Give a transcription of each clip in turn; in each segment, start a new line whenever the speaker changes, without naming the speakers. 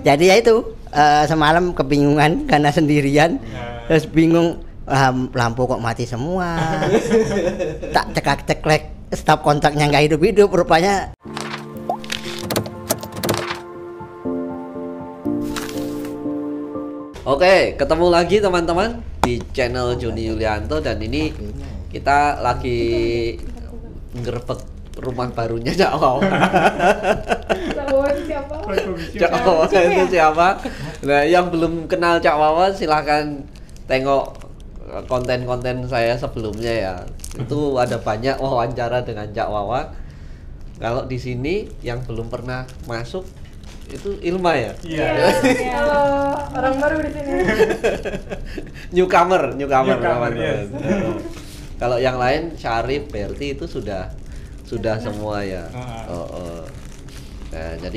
Jadi ya itu semalam kebingungan karena sendirian, terus bingung lampu kok mati semua, tak ceklek stop kontaknya nggak hidup rupanya.
Oke, ketemu lagi teman-teman di channel Joni Yulianto, dan ini kita lagi ngerebek rumah barunya Cak Wawa. Cak Wawa itu siapa? Nah, yang belum kenal Cak Wawa silahkan tengok konten-konten saya sebelumnya ya. Itu ada banyak wawancara dengan Cak Wawa. Kalau di sini yang belum pernah masuk itu Ilma ya?
Iya. Halo, orang baru di sini.
Newcomer
Newcomer, yes.
Kalau yang lain Syarif, Berti itu sudah semua ya. Nah, jadi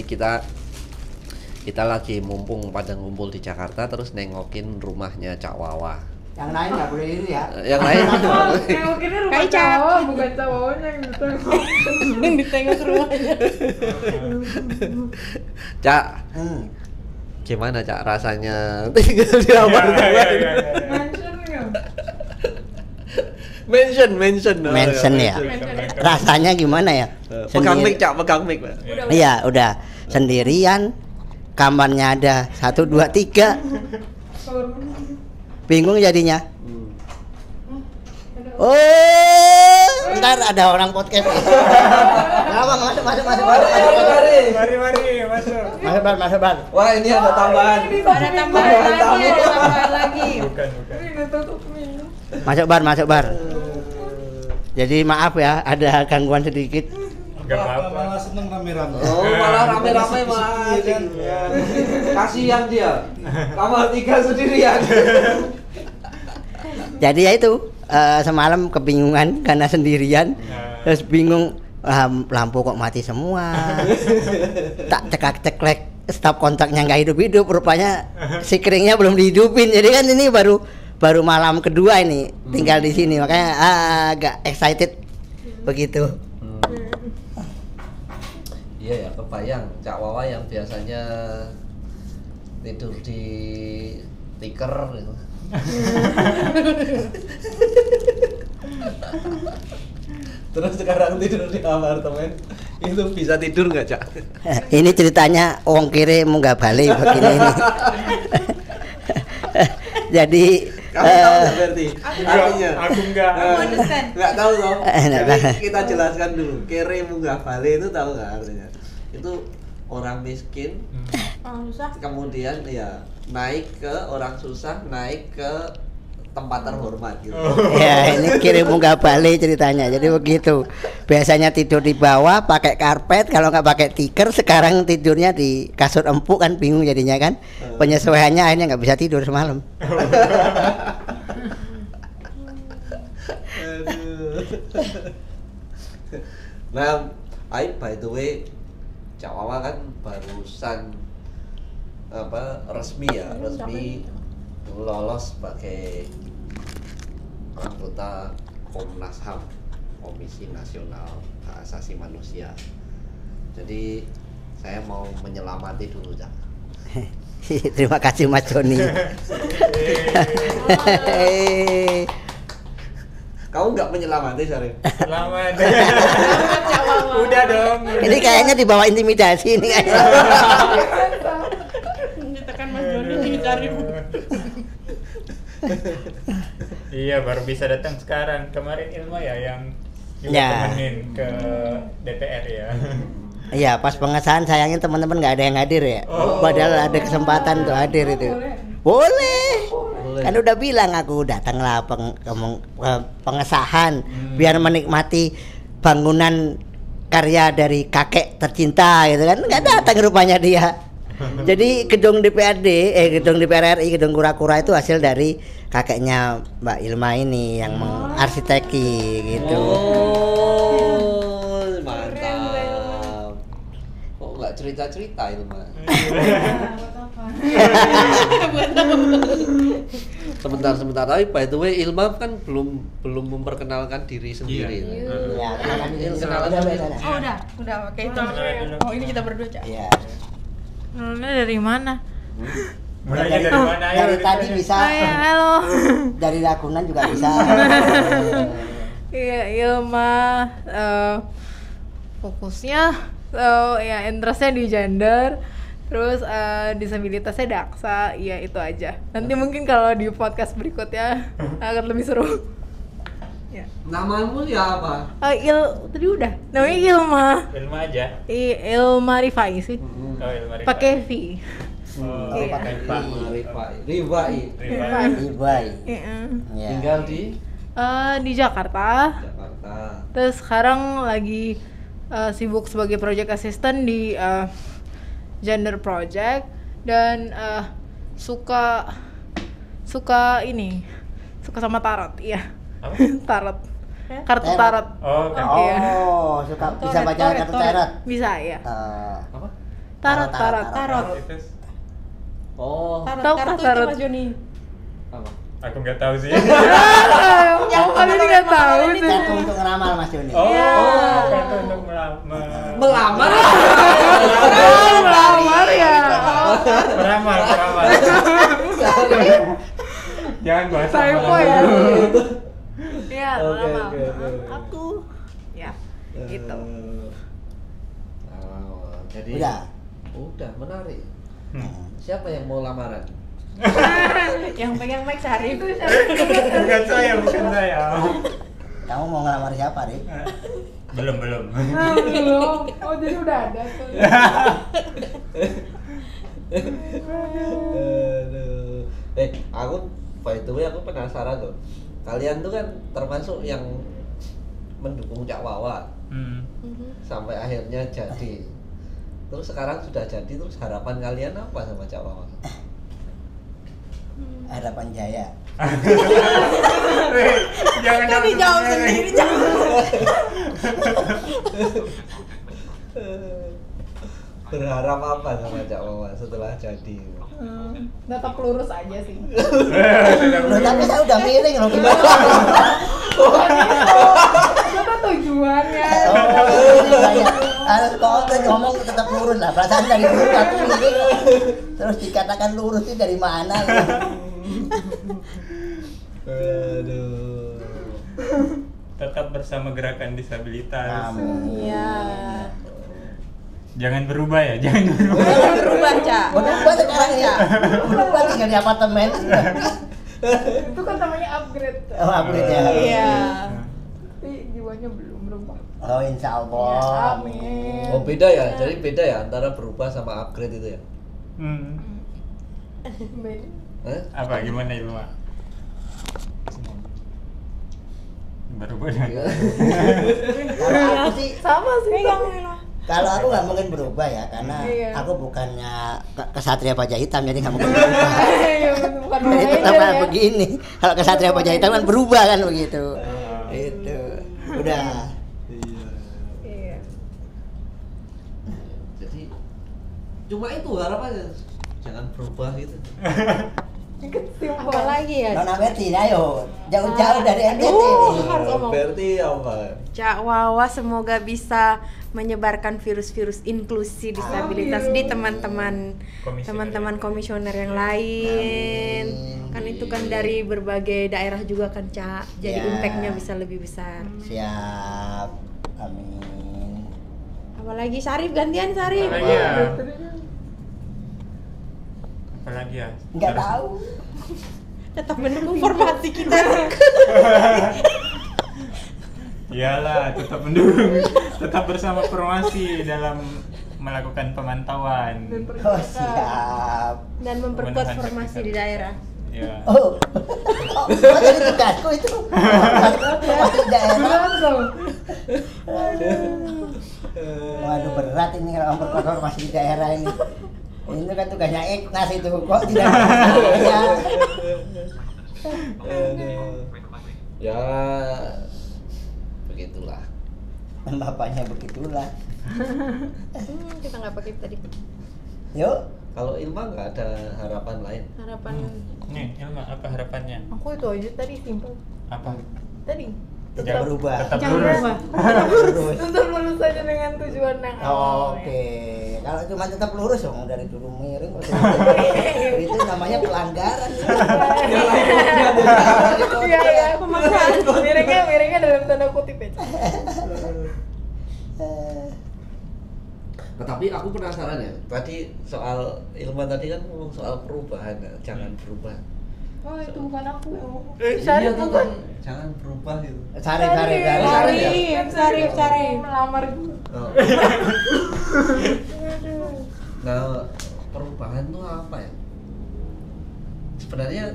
kita lagi mumpung pada ngumpul di Jakarta, terus nengokin rumahnya Cak Wawa.
Yang lain nggak boleh ini ya.
Yang lain
Nengokinnya rumah Cak Wawa, bukan Cak Wawanya yang ditengok. Yang ditengok rumahnya.
Cak, gimana Cak rasanya tinggal di apartemen? Mention
ya. Rasanya gimana ya?
Pegang mic Cak, pegang mic.
Iya, udah sendirian. Kamarnya ada 1, 2, 3. Bingung jadinya. Oh, ntar ada orang podcast. Masuk.
Mari, masuk.
Masuk, Bang.
Wah, ini ada tambahan.
Ada tambahan lagi.
Bukan.
Masuk, Bar. Jadi maaf ya, ada gangguan sedikit.
Enggak apa-apa. Malah seneng rame-rame.
Oh, malah rame-rame Mas. Kasihan dia. Kamar 3 sendirian.
Jadi ya itu semalam kebingungan karena sendirian, terus bingung lampu kok mati semua, tak ceklek stop kontaknya nggak hidup rupanya si keringnya belum dihidupin. Jadi kan ini baru malam kedua ini tinggal di sini, makanya agak excited begitu.
Iya ya, kebayang Cak Wawa yang biasanya tidur di tikar gitu. Terus sekarang tidur di apartemen, itu bisa tidur nggak Cak?
Ini ceritanya wong kiri munggah balik begini ini. Jadi
kamu tahu nggak Berti? Artinya?
Aku enggak.
Nggak tahu toh. Jadi kita jelaskan dulu. Kere munggah balik itu tahu nggak artinya? Itu orang miskin, kemudian ya naik ke orang susah, naik ke tempat terhormat gitu.
Ya, ini kiri munggah balik ceritanya. Jadi begitu. Biasanya tidur di bawah pakai karpet, kalau nggak pakai tikar. Sekarang tidurnya di kasur empuk, kan bingung jadinya kan. Penyesuaiannya akhirnya nggak bisa tidur semalam.
Nah, by the way, Cak Wawa kan barusan resmi lolos sebagai anggota Komnas HAM, Komisi Nasional Hak Asasi Manusia. Jadi saya mau menyelamati dulu Cak.
Terima kasih Mas Joni.
Kamu nggak menyelamati Syarif?
Selamat. Udah dong.
Ini kayaknya di bawah intimidasi ini kan.
Ditekan Mas Joni dicari.
Iya, baru bisa datang sekarang. Kemarin Ilma ya yang juga temenin ke DPR ya.
Iya, pas pengesahan sayangnya teman-teman nggak ada yang hadir ya. Padahal ada kesempatan untuk hadir itu. Boleh. Kan udah bilang aku datanglah pengesahan biar menikmati bangunan karya dari kakek tercinta gitu kan. Nggak datang rupanya dia. Jadi gedung gedung DPR RI, gedung kura-kura itu hasil dari kakeknya Mbak Ilma ini yang mengarsiteki gitu.
Oh, mantap. Kok nggak cerita-cerita Ilma? Sebentar. Tapi by the way, Ilma kan belum memperkenalkan diri sendiri.
Iya.
Kenalan dulu.
Oh udah pakai itu. Oh ini kita berdua Cak.
Iya.
Mulainya dari mana?
Mulainya dari mana ya?
Dari tadi bisa.
Halo.
Dari Ragunan juga bisa.
Iya, Ilma fokusnya ya interestnya di gender, terus disabilitasnya Daksa, ya itu aja. Nanti mungkin kalau di podcast berikutnya akan lebih seru. Ya.
Namamu ya apa?
Tadi udah, namanya Ilma.
Ilmu aja.
Ilma Rifai sih.
Oh, Ilmu Rifai.
Pakai V.
Oh,
Iya.
pakai
Rifai.
Ibai.
Iya.
Ya.
Tinggal di
Jakarta.
Jakarta.
Terus sekarang lagi sibuk sebagai project assistant di gender project dan suka sama tarot, iya.
Apa?
Tarot. Kartu tarot.
Oh, kan.
Iya.
Oh, suka bisa baca kartu tarot.
Bisa ya.
Apa?
Tarot.
Itu
Oh,
Tahu kah tarot?
apa?
aku nggak tahu sih.
Kalian nggak tahu sih.
Kartu untuk ngeramal Mas Joni.
Oh,
Iya.
kartu untuk
Melamar.
Melamar ya.
meramal. Jangan bahas
Typo ya. Iya,
Oke,
melamar.
oke, oke.
Aku. Ya, gitu.
Jadi udah menarik. Siapa yang mau lamaran?
Yang pegang mic Syarif.
Bukan saya.
Kamu mau ngelamar siapa, Rik?
Belum.
Belum. Oh, jadi udah ada tuh.
Aduh. Aku by the way aku penasaran tuh. Kalian tuh kan termasuk yang mendukung Cak Wawa sampai akhirnya jadi. Terus sekarang sudah jadi, terus harapan kalian apa sama Cak Wawa?
Harapan Jaya.
Jangan
Kan dijawab sendiri,
Berharap apa sama Cak Wawa setelah jadi?
Tetap lurus aja sih.
Loh, tapi saya udah miring loh gimana?
Apa tujuannya?
Harus kau ngomong tetap lurus lah. Perasaan dari dulu aku miring. Terus dikatakan lurus itu dari mana?
Aduh.
Tetap bersama gerakan disabilitas.
Iya.
Jangan berubah ya, jangan
Berubah, Cak.
Berubah sekarang ya. Berubah tinggal di apartemen.
Itu kan namanya upgrade.
Oh, upgrade ya.
Iya. Tapi jiwanya belum berubah.
Oh, insya
Ya,
Allah.
amin.
Oh beda ya, jadi beda ya antara berubah sama upgrade itu ya?
Beda.
Apa gimana Ilmu? Berubah dengan
Kalau aku sih,
Sama sih.
kalau aku nggak mungkin berubah ya, karena
Iya.
aku bukannya kesatria baja hitam, jadi nggak mungkin berubah.
Iya, bukan
Jadi tetap
Ranger ya.
begini. Kalau kesatria baja hitam kan berubah kan begitu. Itu udah.
Iya.
Jadi cuma itu harapannya, jangan berubah gitu.
Apalagi ya?
Nona Betty, ayo jauh-jauh dari NTT nih.
harus ngomong.
Berarti apa?
Cak Wawa semoga bisa menyebarkan virus-virus inklusi disabilitas di teman-teman komisioner yang lain. Kan itu kan dari berbagai daerah juga kan, Cak. Jadi
Ya.
impact-nya bisa lebih besar.
Siap. Amin.
Apalagi Syarif, gantian Syarif.
Apalagi ya? Apalagi ya?
Nggak tahu.
Tetap mendukung formasi kita.
Iyalah, tetap mendukung, tetap bersama formasi dalam melakukan pemantauan.
Oh, siap.
Dan memperkuat formasi di daerah.
Ya.
Oh, jadi tugasku itu. Masuk daerah. Waduh, berat ini kalau memperkuat formasi di daerah ini. Ini kan tugasnya Ignas itu, kok tidak saya.
Ya begitulah.
Bapaknya begitulah.
Kita nggak pakai tadi
Yuk.
Kalau Ilma nggak ada harapan lain?
harapan.
Nih, Ilma, apa harapannya?
Aku itu aja tadi simpel.
Apa?
Tadi
Tetap berubah.
Tetap
Jangan
lurus.
berubah.
Lurus.
Tetap lurus saja dengan tujuan yang awal.
Oke, kalau cuma tetap lurus dong dari dulu miring itu namanya pelanggaran.
Iya, pemaksaan. Miringnya dalam tanda kutip ya.
Nah, tapi aku penasaran ya. Tadi soal Ilman tadi kan ngomong soal perubahan, ya. Jangan berubah.
Oh, itu bukan aku.
Iya tuh kan, jangan berubah gitu.
Sarip.
Melamar.
Oh. Nah, perubahan tuh apa ya? Sebenarnya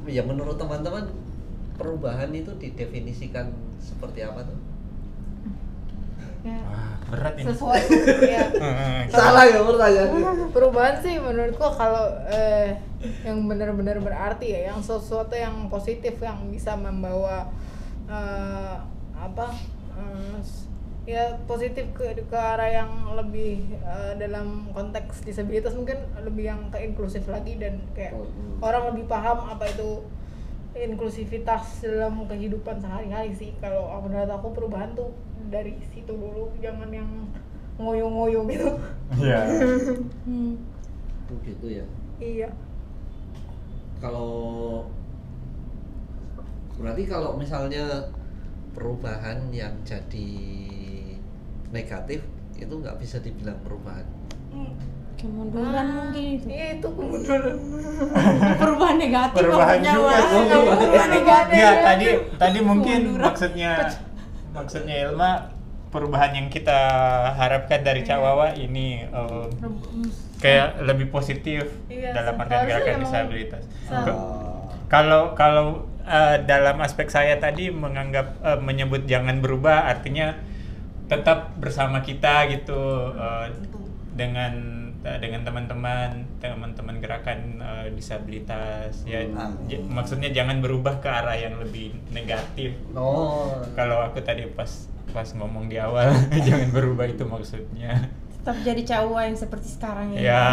ya menurut teman-teman perubahan itu didefinisikan seperti apa tuh?
Ya.
Wah, berat ini.
Sesuai ya.
Salah ya pertanyaan.
Perubahan sih menurutku kalau yang benar-benar berarti ya, yang sesuatu yang positif yang bisa membawa ya positif ke arah yang lebih dalam konteks disabilitas, mungkin lebih yang ke inklusif lagi dan kayak orang lebih paham apa itu inklusivitas dalam kehidupan sehari-hari sih. Kalau menurut aku perubahan tuh dari situ dulu, jangan yang ngoyo-ngoyo gitu.
Iya.
Begitu ya.
Iya.
Berarti kalau misalnya perubahan yang jadi negatif itu nggak bisa dibilang perubahan.
Kemunduran mungkin itu.
Iya, itu kemunduran.
Perubahan negatif
Perubahan
maksudnya,
juga
Mas.
sih.
Perubahan negatif.
Enggak, tadi mungkin
Kemunduran.
maksudnya Ilma, perubahan yang kita harapkan dari Cak Wawa ini kayak lebih positif
Iya,
dalam artian
seharusnya
gerakan
memang
disabilitas.
sama.
Kalau dalam aspek saya tadi menganggap menyebut jangan berubah artinya tetap bersama kita gitu, dengan teman-teman gerakan disabilitas ya. Maksudnya jangan berubah ke arah yang lebih negatif. Kalau aku tadi pas ngomong di awal jangan berubah itu maksudnya
Tetap jadi cowok yang seperti sekarang ya.
ya.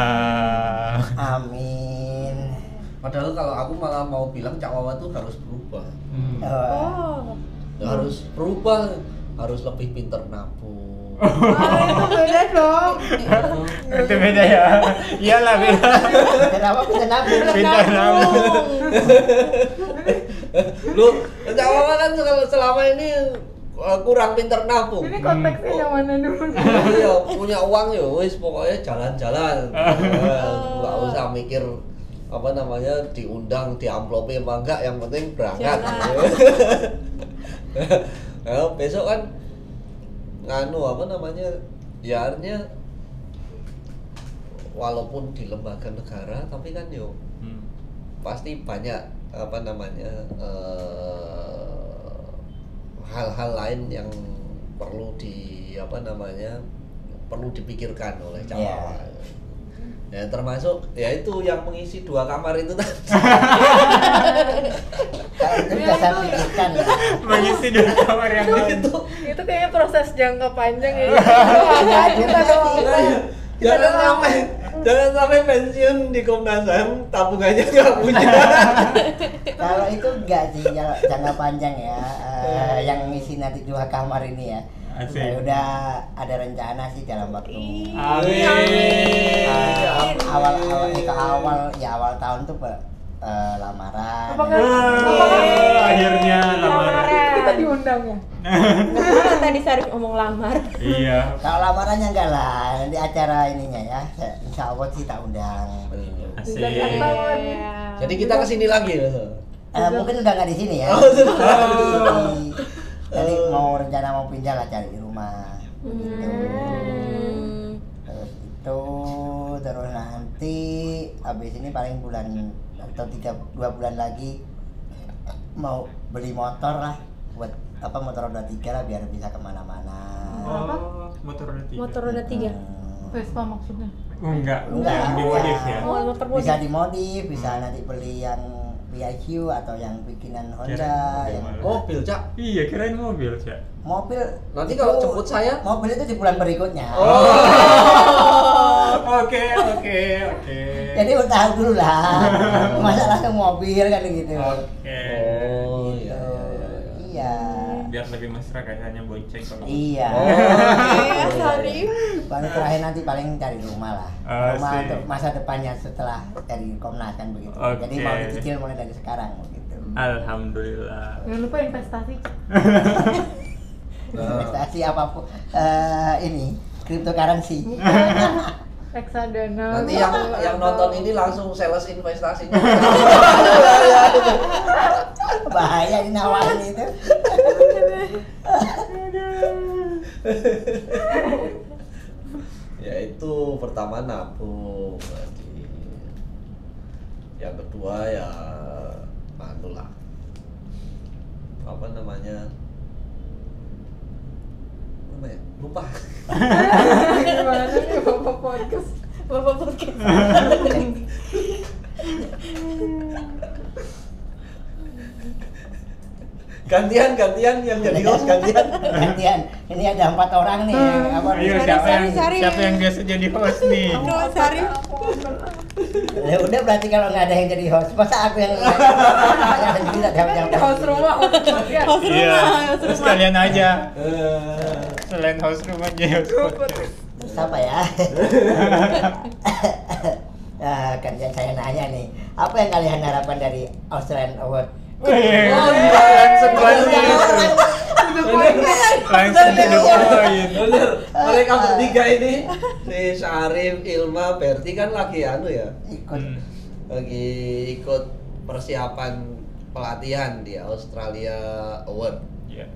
Amin.
Padahal kalau aku malah mau bilang Cak Wawa tuh harus berubah.
Oh.
Harus berubah, harus lebih pinter nabung.
Itu beda dong.
Itu beda ya. Iyalah beda.
Kenapa bisa nabung?
Pintar nabung.
Lu Cak Wawa kan selama ini kurang pinter nabung.
Ini konteksnya yang mana dulu?
Iya, punya uang ya wis pokoknya jalan-jalan. Nggak usah mikir apa namanya diundang di amplopnya apa enggak, yang penting berangkat. Nah, besok kan nganu apa namanya ya, artinya walaupun di lembaga negara tapi kan yo pasti banyak apa namanya hal-hal lain yang perlu dipikirkan oleh Cak Wawa. Ya termasuk ya itu yang mengisi 2 kamar itu tadi.
Itu bisa saya pikirkan ya.
Mengisi 2 kamar yang lain.
Itu kayaknya proses jangka panjang ya. Kita doang.
Jangan sampai pensiun di Komnas HAM tabungannya nggak punya.
Kalau itu enggak sih, jangka panjang ya. Yang ngisi nanti 2 kamar ini ya.
Asik.
Udah ada rencana sih dalam waktu
Amin.
awal tahun tuh lamaran.
Apakah
Akhirnya lamaran.
kita diundang ya?
Kenapa tadi Sarif ngomong lamar?
Iya.
Kalau lamarannya enggak lah, nanti acara ininya ya. Insya Allah sih tak undang.
Asik.
Jadi kita kesini lagi ya.
Mungkin udah nggak di sini ya. Jadi mau rencana mau pindah lah cari rumah. Terus nanti habis ini paling bulan atau 2 bulan lagi mau beli motor lah, buat motor roda 3 lah biar bisa kemana-mana.
Motor roda 3.
Motor roda 3.
Vespa maksudnya?
Enggak, yang dimodif ya.
Motor modif.
Bisa dimodif, bisa nanti beli yang VIQ atau yang bikinan Honda.
Mobil Cak.
Iya, kirain mobil, Cak.
Mobil
Nanti
itu-
kalau jemput saya?
mobil itu di bulan berikutnya.
Oke.
Jadi bertahan dulu lah. Masa langsung mobil kan gitu.
Oke.
gitu. Iya.
Biar lebih mesra kayaknya bonceng kalau.
Iya.
Iya, sorry.
Paling terakhir nanti paling cari rumah lah. Rumah
sih.
untuk masa depannya setelah dari Komnas kan begitu. Jadi mau dicicil mulai dari sekarang begitu.
Alhamdulillah.
Jangan lupa investasi.
Investasi apapun ini cryptocurrency.
Reksadana.
Nanti yang nonton ini langsung sales investasinya.
Bahaya ini nawarin itu.
Ya itu pertama nabung berarti. Yang kedua ya lah. Apa namanya? Apa ya? Lupa.
Gimana nih Bapak podcast?
Gantian yang jadi host gantian.
Ini ada 4 orang nih.
Ayo siapa yang biasa jadi host nih?
Aduh, sorry.
Ya udah berarti kalau nggak ada yang jadi host, masa aku yang sendiri jawab.
Host rumah.
Iya. Sekalian aja. Selain host rumahnya host podcast.
Siapa ya? Gantian saya nanya nih, apa yang kalian harapkan dari Australian Award?
Langsung didoain.
Bener. Mereka bertiga ini, si Syarif, Ilma, Berti kan lagi lagi ikut persiapan pelatihan di Australia Award.
Iya.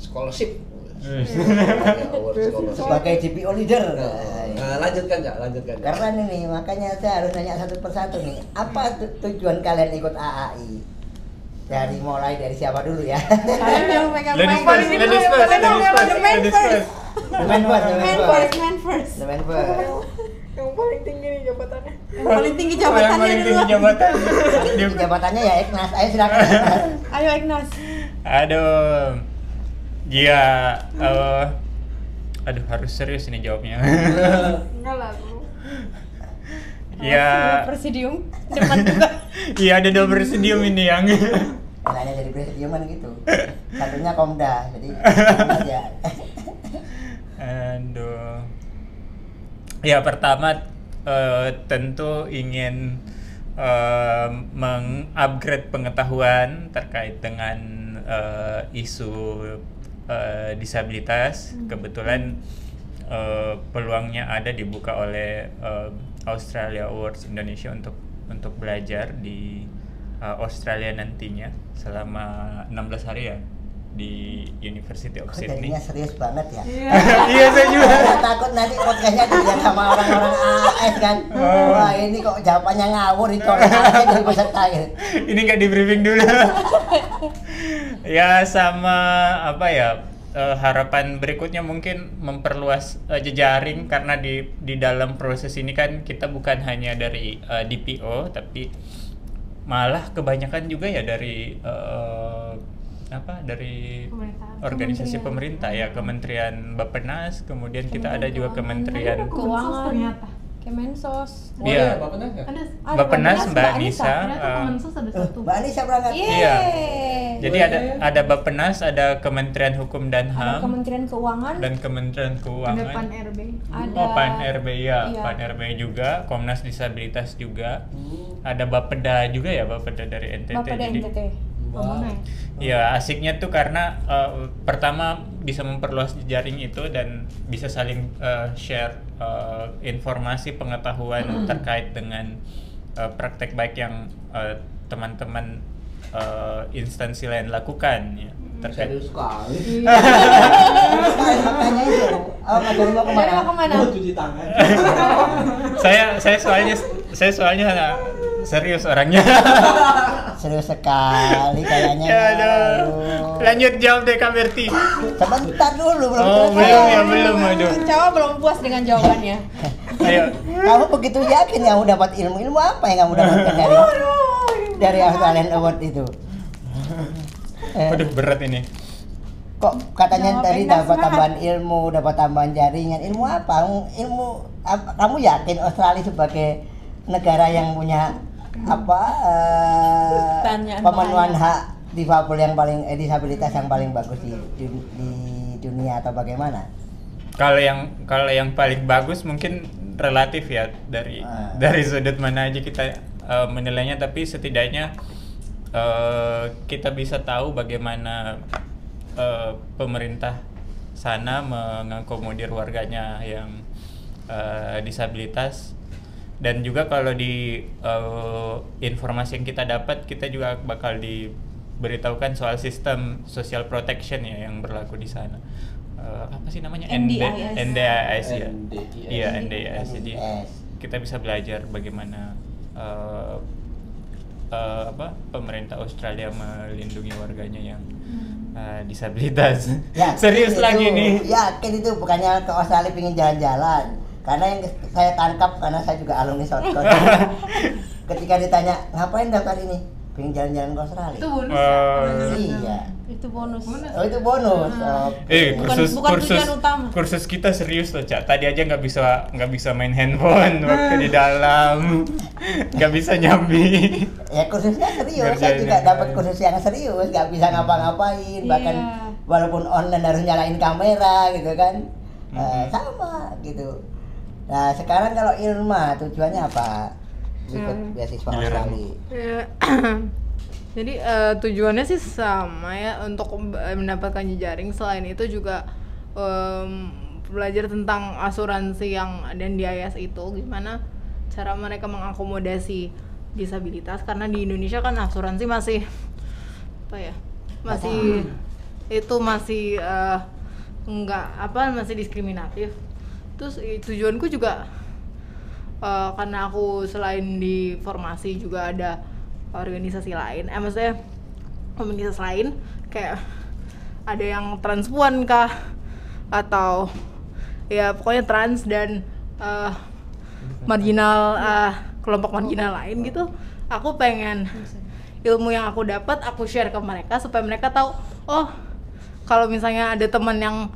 Scholarship.
Sebagai GPO leader.
Lanjutkan.
Karena nih, makanya saya harus nanya satu persatu nih. Apa tujuan kalian ikut AAI? Mulai dari siapa dulu ya?
Kalian yang pegang
Ladies
mic.
first.
Man first.
Yang paling tinggi nih jabatannya.
Yang paling tinggi jabatannya dulu.
Jabatannya ya Ignas. Ayo silakan.
Ayo Ignas.
Aduh. Iya, aduh harus serius ini jawabnya.
Enggak lah, Bro.
Ya.
Presidium depan juga.
Iya, ada 2 presidium ini yang.
Enaknya jadi presidium kan gitu. Satunya Komda, jadi aja.
Aduh. Ya pertama tentu ingin mengupgrade pengetahuan terkait dengan isu disabilitas. Kebetulan peluangnya ada dibuka oleh Australia Awards Indonesia untuk belajar di Australia nantinya selama 16 hari ya di University of Sydney.
Jadinya serius banget ya.
Iya saya juga.
Saya takut nanti podcastnya dilihat sama orang-orang AS kan. Wah ini kok jawabannya ngawur itu orang AS dari peserta gitu.
Ini nggak di briefing dulu. Ya sama apa ya, harapan berikutnya mungkin memperluas jejaring, karena di dalam proses ini kan kita bukan hanya dari DPO tapi malah kebanyakan juga ya dari dari organisasi pemerintah ya, Kementerian Bappenas, kemudian kita ada juga Kementerian
Keuangan ternyata. Kemensos.
Iya. Bappenas Mbak Nisa.
Ternyata Kemensos ada satu.
Mbak Nisa berangkat.
Iya. Jadi ada Bappenas, ada Kementerian Hukum dan
Ada
HAM,
Kementerian Keuangan.
dan Kementerian
Ada
Keuangan.
Pan RB.
Ada
Pan RB ya,
Iya.
Pan RB juga, Komnas Disabilitas juga. Ada Bapeda juga ya, Bapeda dari NTT.
Bapak dan
Jadi
NTT.
ya asiknya tuh karena pertama bisa memperluas jaring itu dan bisa saling share informasi pengetahuan terkait dengan praktek baik yang teman-teman instansi lain lakukan ya, terkait.
Serius sekali.
Makanya itu. Mas mau kemana?
Mau kemana?
Cuci tangan.
saya soalnya serius orangnya.
Serius sekali kayaknya.
Ya, aduh. Lanjut jawab deh Kak Berti.
Sebentar dulu belum
Oh,
selesai.
belum aduh.
Jawa belum puas dengan jawabannya.
Ayo.
Kamu begitu yakin kamu dapat ilmu apa yang kamu dapatkan dari Australian Award itu?
Aduh berat ini.
Kok katanya
Jawab
tadi
Ignas
dapat
semangat.
tambahan ilmu, dapat tambahan jaringan. Ilmu apa? Kamu yakin Australia sebagai negara yang punya
Pertanyaan
pemenuhan
bahaya.
hak disabilitas yang paling bagus di dunia atau bagaimana?
Kalau yang paling bagus mungkin relatif ya, dari sudut mana aja kita menilainya, tapi setidaknya kita bisa tahu bagaimana pemerintah sana mengakomodir warganya yang disabilitas. Dan juga kalau di informasi yang kita dapat, kita juga bakal diberitahukan soal sistem social protection ya yang berlaku di sana. Apa sih namanya? NDIS ya. Iya, NDIS. Jadi kita bisa belajar bagaimana pemerintah Australia melindungi warganya yang disabilitas.
Ya,
serius lagi nih.
Yakin itu bukannya ke Australia pengen jalan-jalan. Karena yang saya tangkap, karena saya juga alumni Southcoast. Ketika ditanya ngapain daftar ini, pengen jalan-jalan ke Australia.
Itu bonus ya?
Iya.
Itu bonus.
Oh, itu bonus.
Bukan tujuan utama.
Kursus kita serius loh, Cak. Tadi aja nggak bisa main handphone waktu di dalam, nggak bisa nyambi.
Ya kursusnya serius. Saya juga dapat kursus yang serius, nggak bisa ngapa-ngapain, bahkan walaupun online harus nyalain kamera gitu kan. Sama gitu. Nah sekarang kalau Ilma tujuannya apa? Ikut beasiswa Australia.
Jadi tujuannya sih sama ya, untuk mendapatkan jejaring. Selain itu juga belajar tentang asuransi yang ada di IAS itu, gimana cara mereka mengakomodasi disabilitas, karena di Indonesia kan asuransi masih masih diskriminatif. Terus tujuanku juga karena aku selain di formasi juga ada organisasi lain, maksudnya komunitas lain, kayak ada yang transpuan kah, atau ya pokoknya trans dan marginal, kelompok marginal lain gitu. Aku pengen ilmu yang aku dapat aku share ke mereka supaya mereka tahu, oh kalau misalnya ada teman yang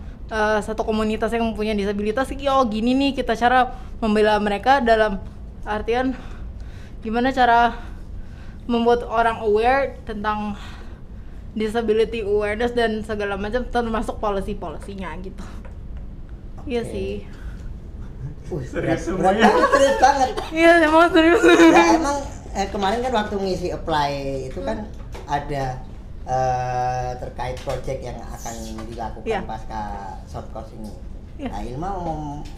satu komunitas yang mempunyai disabilitas, oh gini nih kita cara membela mereka, dalam artian gimana cara membuat orang aware tentang disability awareness dan segala macam, termasuk policy-policynya gitu. Iya sih.
Serius banget.
Iya, emang serius.
Nah, emang kemarin kan waktu ngisi apply itu kan ada terkait project yang akan dilakukan pasca Southcoast ini. Nah, Ilma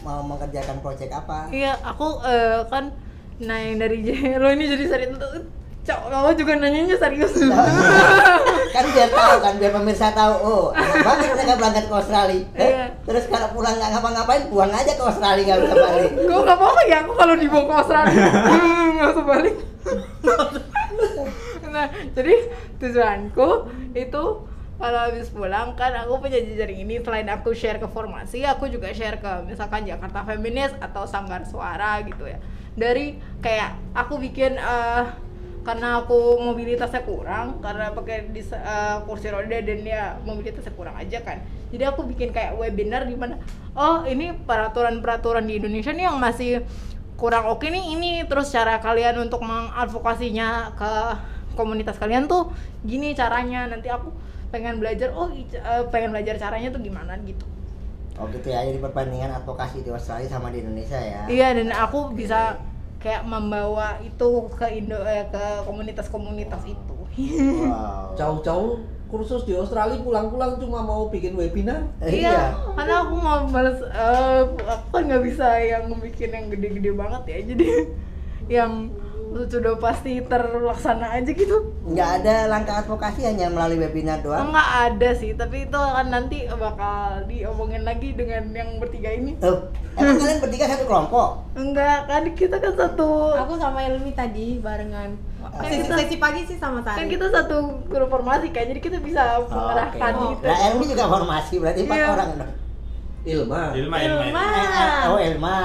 mau mengerjakan project apa?
Iya, aku kan yang dari lo ini jadi serius. Kamu juga nanyanya serius.
Kan biar tahu kan, biar pemirsa tahu, oh enak banget mereka berangkat ke Australia. Terus kalau pulang nggak ngapa-ngapain, buang aja ke Australia, nggak usah balik.
Gue nggak apa-apa ya, aku kalau dibawa ke Australia nggak usah balik. Nah, jadi tujuanku itu kalau habis pulang kan aku punya jejaring ini, selain aku share ke formasi, aku juga share ke misalkan Jakarta Feminis atau Sanggar Suara gitu ya. Dari kayak aku bikin karena aku mobilitasnya kurang, karena pakai kursi roda dan ya mobilitasnya kurang aja kan. Jadi aku bikin kayak webinar di mana, oh ini peraturan-peraturan di Indonesia nih yang masih kurang oke nih, ini terus cara kalian untuk mengadvokasinya ke komunitas kalian tuh gini caranya. Nanti aku pengen belajar, pengen belajar caranya tuh gimana gitu.
Oh gitu ya, jadi perbandingan advokasi di Australia sama di Indonesia ya.
Iya, dan aku bisa kayak membawa itu ke ke komunitas-komunitas itu.
Wow. Jauh-jauh kursus di Australia, pulang-pulang cuma mau bikin webinar.
Iya, karena aku mau males, aku kan nggak bisa yang bikin yang gede-gede banget ya, jadi yang sudah pasti terlaksana aja gitu.
Nggak ada langkah advokasi, hanya melalui webinar doang?
Nggak ada sih, tapi itu kan nanti bakal diomongin lagi dengan yang bertiga ini.
Emang kalian bertiga satu kelompok?
Enggak, kan kita kan satu.
Aku sama Ilmi tadi barengan. Sesi pagi sih sama Sari.
Kan kita satu grup formasi kan, jadi kita bisa mengerahkan gitu.
Nah, Ilmi juga formasi, berarti 4 orang dong.
Ilma.
Oh, Ilma.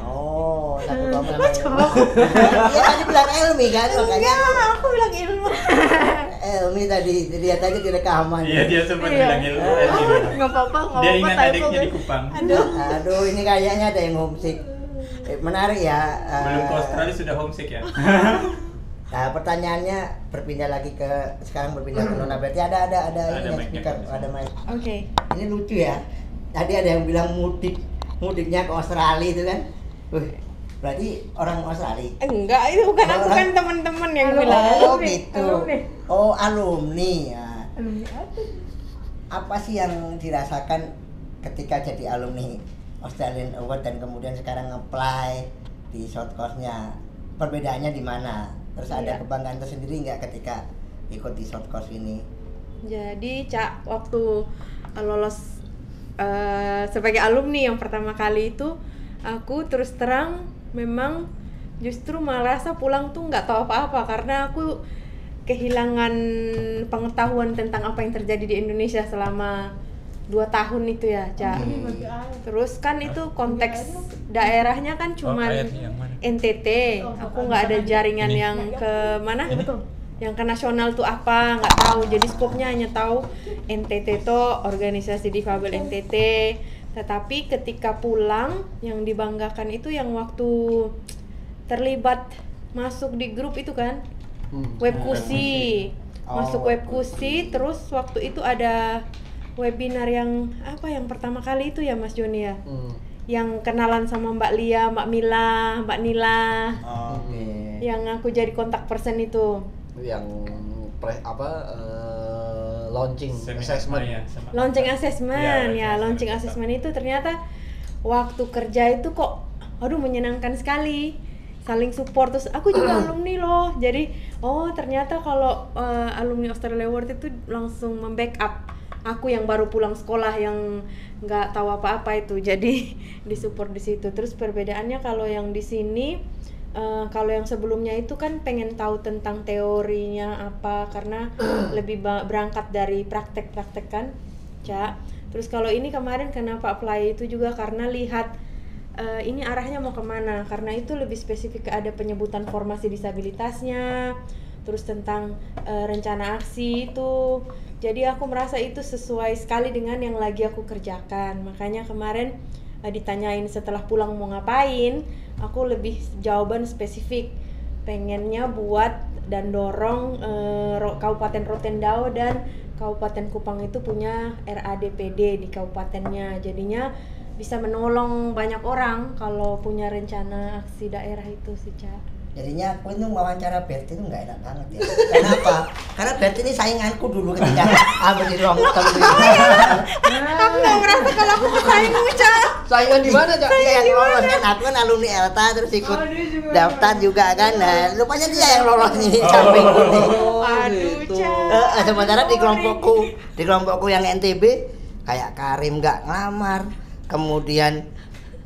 Oh, satu kelompok. Iya tadi bilang Ilmi kan, makanya.
Enggak, aku bilang Ilma.
Ilmi tadi lihat aja di rekaman.
Iya, dia sempat bilang Ilmi.
Enggak apa-apa,
Dia ingat adiknya di Kupang.
Aduh, ini kayaknya ada yang homesick. Menarik ya.
Belum ke Australia sudah homesick ya.
Nah, pertanyaannya sekarang berpindah ke Nona Berti. Ada ini
mic-nya,
speaker,
kan?
ada mic.
Oke.
Ini lucu ya. Tadi ada yang bilang mudiknya ke Australia itu kan. Berarti orang Australia.
Enggak, itu bukan aku, kan teman-teman yang bilang.
Oh gitu. Oh, alumni ya.
Alumni apa?
Apa sih yang dirasakan ketika jadi alumni Australian Award dan kemudian sekarang apply di short course-nya? Perbedaannya di mana? Terus ada kebanggaan tersendiri nggak ketika ikut di short course ini?
Jadi Cak, waktu lolos sebagai alumni yang pertama kali itu, aku terus terang memang justru merasa pulang tuh nggak tahu apa-apa karena aku kehilangan pengetahuan tentang apa yang terjadi di Indonesia selama 2 tahun itu ya, Cak. Terus kan itu konteks daerahnya kan cuman NTT. Aku nggak ada jaringan yang ke mana? Yang ke nasional tuh apa, nggak tahu. Jadi skopnya hanya tahu NTT tuh organisasi difabel NTT. Tetapi ketika pulang, yang dibanggakan itu yang waktu terlibat masuk di grup itu kan, Webkusi. Masuk Webkusi, terus waktu itu ada webinar yang apa yang pertama kali itu ya Mas Joni ya? Yang kenalan sama Mbak Lia, Mbak Mila, Mbak Nila. Yang aku jadi kontak person itu.
Yang launching assessment
ya,
launching assessment ya, launching assessment itu ternyata waktu kerja itu kok menyenangkan sekali, saling support. Terus aku juga alumni loh, jadi ternyata kalau alumni Australia Award itu langsung membackup aku yang baru pulang sekolah yang nggak tahu apa-apa itu, jadi disupport di situ. Terus perbedaannya kalau yang di sini kalau yang sebelumnya itu kan pengen tahu tentang teorinya apa karena lebih berangkat dari praktek-praktek kan, Cak. Terus kalau ini kemarin kenapa apply itu juga karena lihat ini arahnya mau kemana, karena itu lebih spesifik ada penyebutan formasi disabilitasnya, terus tentang rencana aksi itu. Jadi aku merasa itu sesuai sekali dengan yang lagi aku kerjakan. Makanya kemarin ditanyain setelah pulang mau ngapain, aku lebih jawaban spesifik, pengennya buat dan dorong Kabupaten Rotendao dan Kabupaten Kupang itu punya RADPD di kabupatennya, jadinya bisa menolong banyak orang kalau punya rencana aksi daerah itu sih, Cak.
Jadinya aku itu wawancara Berti itu nggak enak banget ya. Kenapa? Karena Berti ini sainganku dulu ketika aku di long term.
Aku nggak merasa kalau aku pesaingmu, Cak.
saingan di mana, Cak?
Dia yang lolos kan, aku kan alumni ELTA terus ikut daftar juga kan. Nah, rupanya dia yang lolos nih sampingku nih.
Aduh, Cak.
Sementara di kelompokku yang NTB kayak Karim nggak ngelamar, kemudian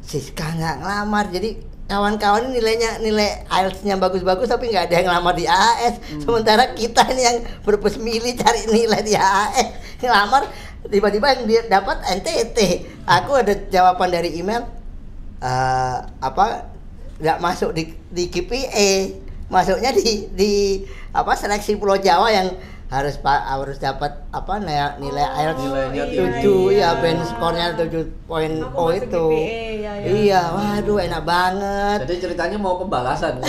Siska nggak ngelamar, jadi kawan-kawan nilai IELTS-nya bagus-bagus tapi nggak ada yang ngelamar di AAS. Sementara kita ini yang berbes milih cari nilai di AAS, ngelamar tiba-tiba yang dia dapat NTT. Aku ada jawaban dari email nggak masuk di KPA, masuknya di seleksi Pulau Jawa yang harus dapat nilai IELTS 7 ya, band skornya 7.0 itu. Iya, waduh enak banget.
Jadi ceritanya mau pembalasan.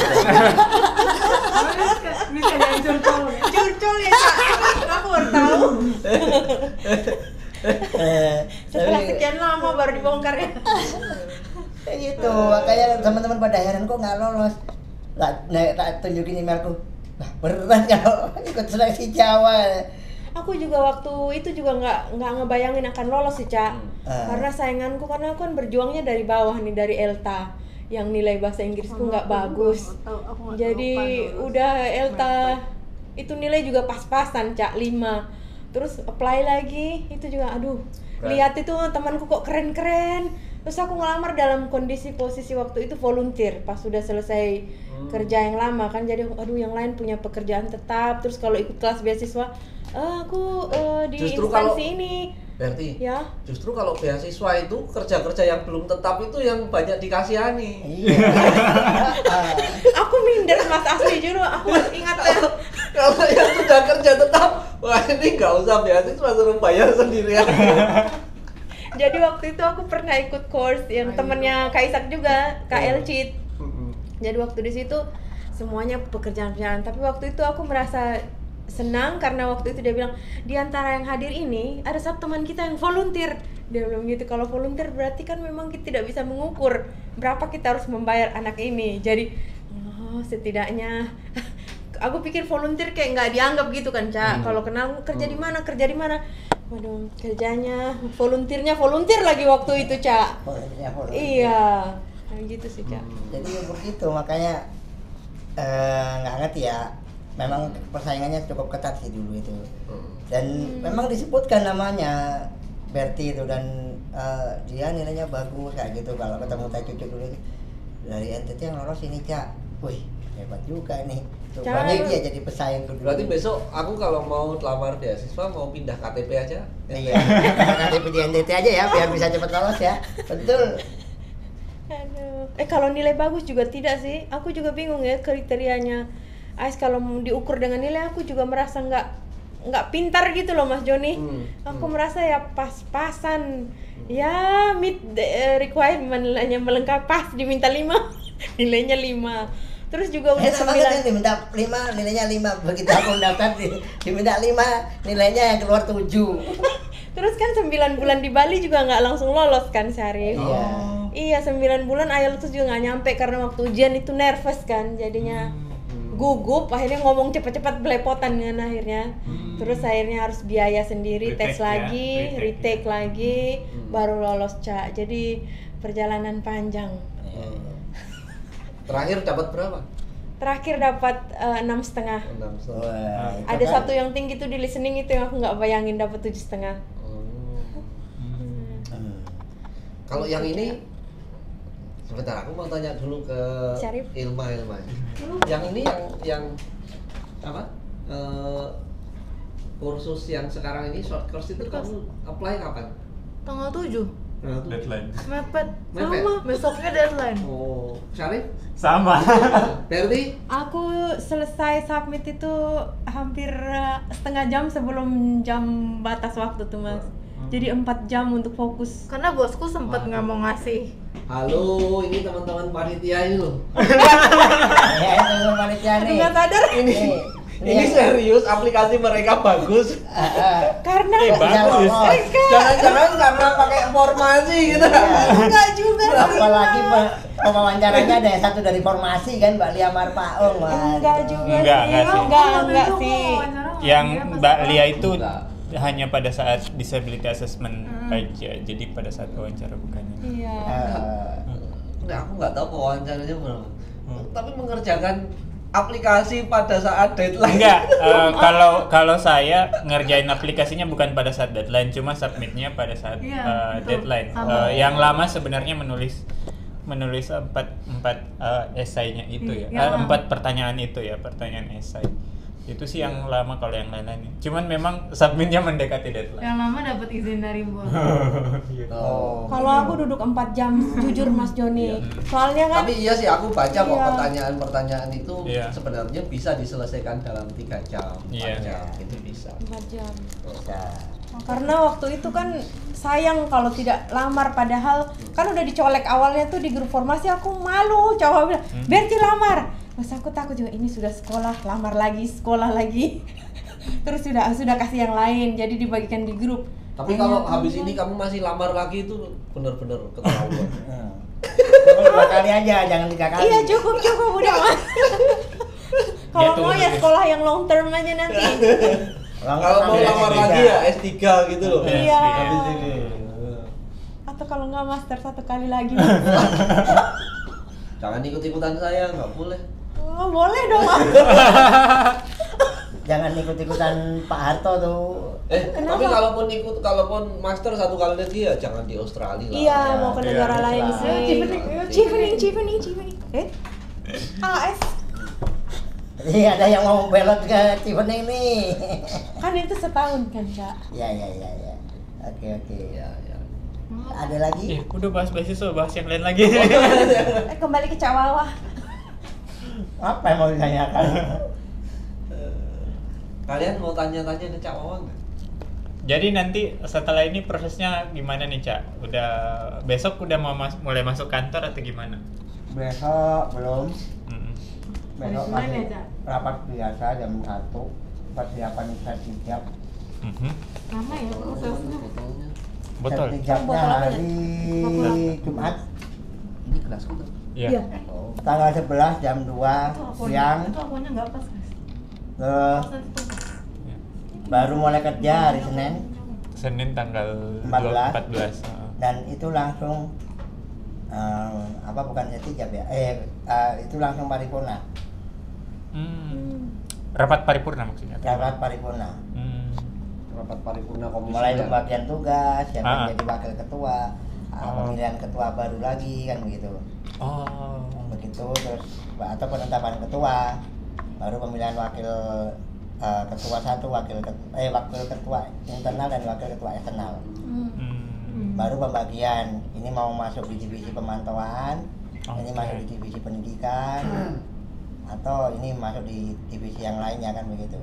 Bisa jadi
Curcol ya, Kak. Aku baru tahu. Setelah sekian lama baru dibongkar ya.
Kayak gitu, makanya teman-teman pada heran kok nggak lolos. Tak tunjukin emailku. Nah, berat kalau ikut seleksi Jawa.
Aku juga waktu itu juga nggak ngebayangin akan lolos sih, Cak. Karena sainganku, karena aku kan berjuangnya dari bawah nih, dari ELTA yang nilai bahasa Inggrisku nggak bagus. Jadi udah ELTA itu nilai juga pas-pasan, Cak, 5. Terus apply lagi, itu juga lihat itu temanku kok keren-keren. Terus aku ngelamar dalam kondisi posisi waktu itu volunteer pas sudah selesai kerja yang lama kan, jadi yang lain punya pekerjaan tetap. Terus kalau ikut kelas beasiswa aku di
justru
instansi
kalau,
ini
Berti,
ya.
Justru kalau beasiswa itu kerja-kerja yang belum tetap itu yang banyak dikasihani.
Aku minder Mas Asli, jujur aku ingat ya.
Kalau yang sudah kerja tetap, wah ini nggak usah beasiswa, suruh bayar sendirian.
Jadi waktu itu aku pernah ikut course yang temennya Kak Isak juga, Kak Elcit. Jadi waktu di situ semuanya pekerjaan-pekerjaan. Tapi waktu itu aku merasa senang karena waktu itu dia bilang di antara yang hadir ini ada satu teman kita yang volunteer. Dia bilang gitu, kalau volunteer berarti kan memang kita tidak bisa mengukur berapa kita harus membayar anak ini. Jadi setidaknya aku pikir volunteer kayak nggak dianggap gitu kan, Cak. Kalau kenal kerja di mana, waduh, kerjanya volunteer lagi waktu itu, Cak.
Volunteer.
Iya, gitu sih, Cak.
Jadi begitu, makanya nggak ngerti ya. Memang persaingannya cukup ketat sih dulu itu. Dan memang disebutkan namanya Berti itu, dan dia nilainya bagus kayak gitu. Kalau ketemu Teh Cucu dulu itu, dari NTT yang lolos ini, Cak. Wih, hebat juga nih. Rupanya dia jadi pesaing kedua.
Berarti besok aku kalau mau lamar beasiswa mau pindah KTP aja.
Iya, KTP di NTT aja ya, biar bisa cepat lolos ya. Betul.
Aduh. Kalau nilai bagus juga tidak sih. Aku juga bingung ya kriterianya. Ais kalau diukur dengan nilai, aku juga merasa nggak pintar gitu loh, Mas Joni. Aku merasa ya pas-pasan. Ya meet requirement, nilainya melengkapi, pas diminta 5, nilainya 5. Terus juga udah 9.
Diminta 5, nilainya 5. Begitu aku mendaftar diminta 5, nilainya yang keluar 7.
Terus kan 9 bulan di Bali juga nggak langsung lolos kan, Syarif? Iya, 9 bulan IELTS juga nggak nyampe karena waktu ujian itu nervous kan, jadinya gugup, akhirnya ngomong cepat-cepat belepotan kan akhirnya. Terus akhirnya harus biaya sendiri, tes lagi, retake lagi, baru lolos, Cak. Jadi perjalanan panjang.
Terakhir dapat berapa?
Terakhir dapat 6,5. Ada satu yang tinggi tuh di listening itu yang aku nggak bayangin dapat 7,5.
Kalau yang ini, sebentar aku mau tanya dulu ke
Syarif.
Ilma. Yang ini yang apa? Kursus yang sekarang ini short course itu kamu apply kapan?
Tanggal 7.
Deadline.
Mepet. Sama, besoknya deadline.
Oh, Syarif?
Sama.
Berarti?
Aku selesai submit itu hampir setengah jam sebelum jam batas waktu tuh, Mas. Jadi 4 jam untuk fokus.
Karena bosku sempet nggak mau ngasih.
Halo, ini teman-teman panitia ini loh.
Ya, teman panitia nih.
Nggak sadar
Ini serius, aplikasi mereka bagus.
karena
Bagus.
Jangan-jangan karena pakai formasi gitu.
enggak juga.
Apalagi pewawancaranya ada yang satu dari formasi kan, Mbak Lia Marpaung.
Enggak juga
Enggak
sih.
sih.
Enggak sih.
Yang Mbak Lia itu hanya pada saat disability assessment aja, jadi pada saat wawancara bukan ini.
Iya.
Enggak, aku nggak tahu wawancaranya berapa. Tapi mengerjakan aplikasi pada saat deadline.
Enggak, kalau saya ngerjain aplikasinya bukan pada saat deadline, cuma submitnya pada saat deadline. Yang lama sebenarnya menulis 4 esainya itu ya, 4 pertanyaan itu ya, pertanyaan esai. Itu sih yang lama, kalau yang lain-lain. Cuman memang submitnya mendekati deadline.
Yang lama dapat izin dari bos.
Kalau aku duduk 4 jam, jujur Mas Joni. Soalnya kan.
Tapi iya sih, aku baca kok pertanyaan-pertanyaan itu sebenarnya bisa diselesaikan dalam 3 jam, 4 jam, itu bisa.
4 jam.
Bisa.
Karena waktu itu kan sayang kalau tidak lamar, padahal kan udah dicolek awalnya tuh di grup formasi. Aku malu, cowok bilang, Berti lamar. Terus aku takut juga, ini sudah sekolah, lamar lagi, sekolah lagi. Terus sudah kasih yang lain, jadi dibagikan di grup.
Tapi kalau habis ini kamu masih lamar lagi itu benar-benar keterlaluan.
Cukup 2 kali aja, jangan 3 kali.
Iya cukup udah Mas. Kalau mau ya sekolah yang long term aja nanti.
Kalau mau lamar lagi ya S3 gitu loh.
Iya.
Habis ini.
Atau kalau nggak master 1 kali lagi.
Jangan ikut-ikutan saya, nggak boleh.
Oh, boleh dong.
Jangan ikut-ikutan Pak Harto tuh.
Tapi kalaupun master 1 kali lagi ya jangan di Australia lah.
Iya, mau ke negara lain sih. Chevening. AS.
Iya, ada yang mau belot ke Chevening nih.
Kan itu setahun kan, Kak?
Iya. Oke.
Ya.
Ada lagi?
Udah bahas beasiswa, bahas yang lain lagi.
Kembali ke Cak Wawa.
Apa yang mau ditanyakan?
Kalian mau tanya-tanya ke Cak Wawa nggak?
Jadi nanti setelah ini prosesnya gimana nih, Cak? Besok udah mau mulai masuk kantor atau gimana?
Besok belum. besok
Gimana,
masih
Cak?
rapat biasa jam 1 persiapan sertijab.
Lama ya prosesnya.
Botol.
Sertijabnya hari Jumat
Ini gelasku tuh.
Iya.
Oh.
tanggal 11 jam 2 siang.
Itu akunya nggak pas guys.
Baru mulai kerja hari Senin
Senin tanggal
14.
14.
dan itu langsung bukan sertijab ya, itu langsung paripurna.
Rapat paripurna maksudnya.
Rapat paripurna.
Rapat paripurna komisi.
Mulai pembagian tugas, siapa yang
Ah.
jadi wakil ketua, pemilihan ketua baru lagi kan begitu.
Oh.
Begitu terus atau penetapan ketua, baru pemilihan wakil ketua satu, wakil ketua internal dan wakil ketua eksternal. Baru pembagian, ini mau masuk di divisi pemantauan, ini masuk di divisi pendidikan, atau ini masuk di divisi yang lainnya kan begitu.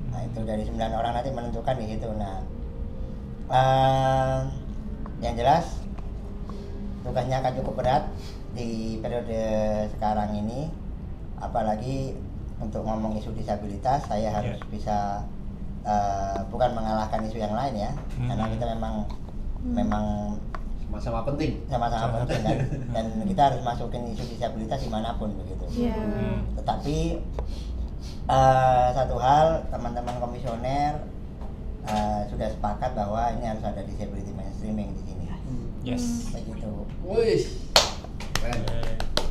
Nah itu dari 9 orang nanti menentukan di situ. Nah yang jelas tugasnya akan cukup berat di periode sekarang ini, apalagi untuk ngomong isu disabilitas saya harus bisa bukan mengalahkan isu yang lain ya, karena kita memang
sama-sama penting.
sama-sama penting kan, dan kita harus masukin isu disabilitas dimanapun begitu. Tetapi satu hal, teman-teman komisioner sudah sepakat bahwa ini harus ada disability mainstreaming di sini.
Yes.
Begitu.
Wih.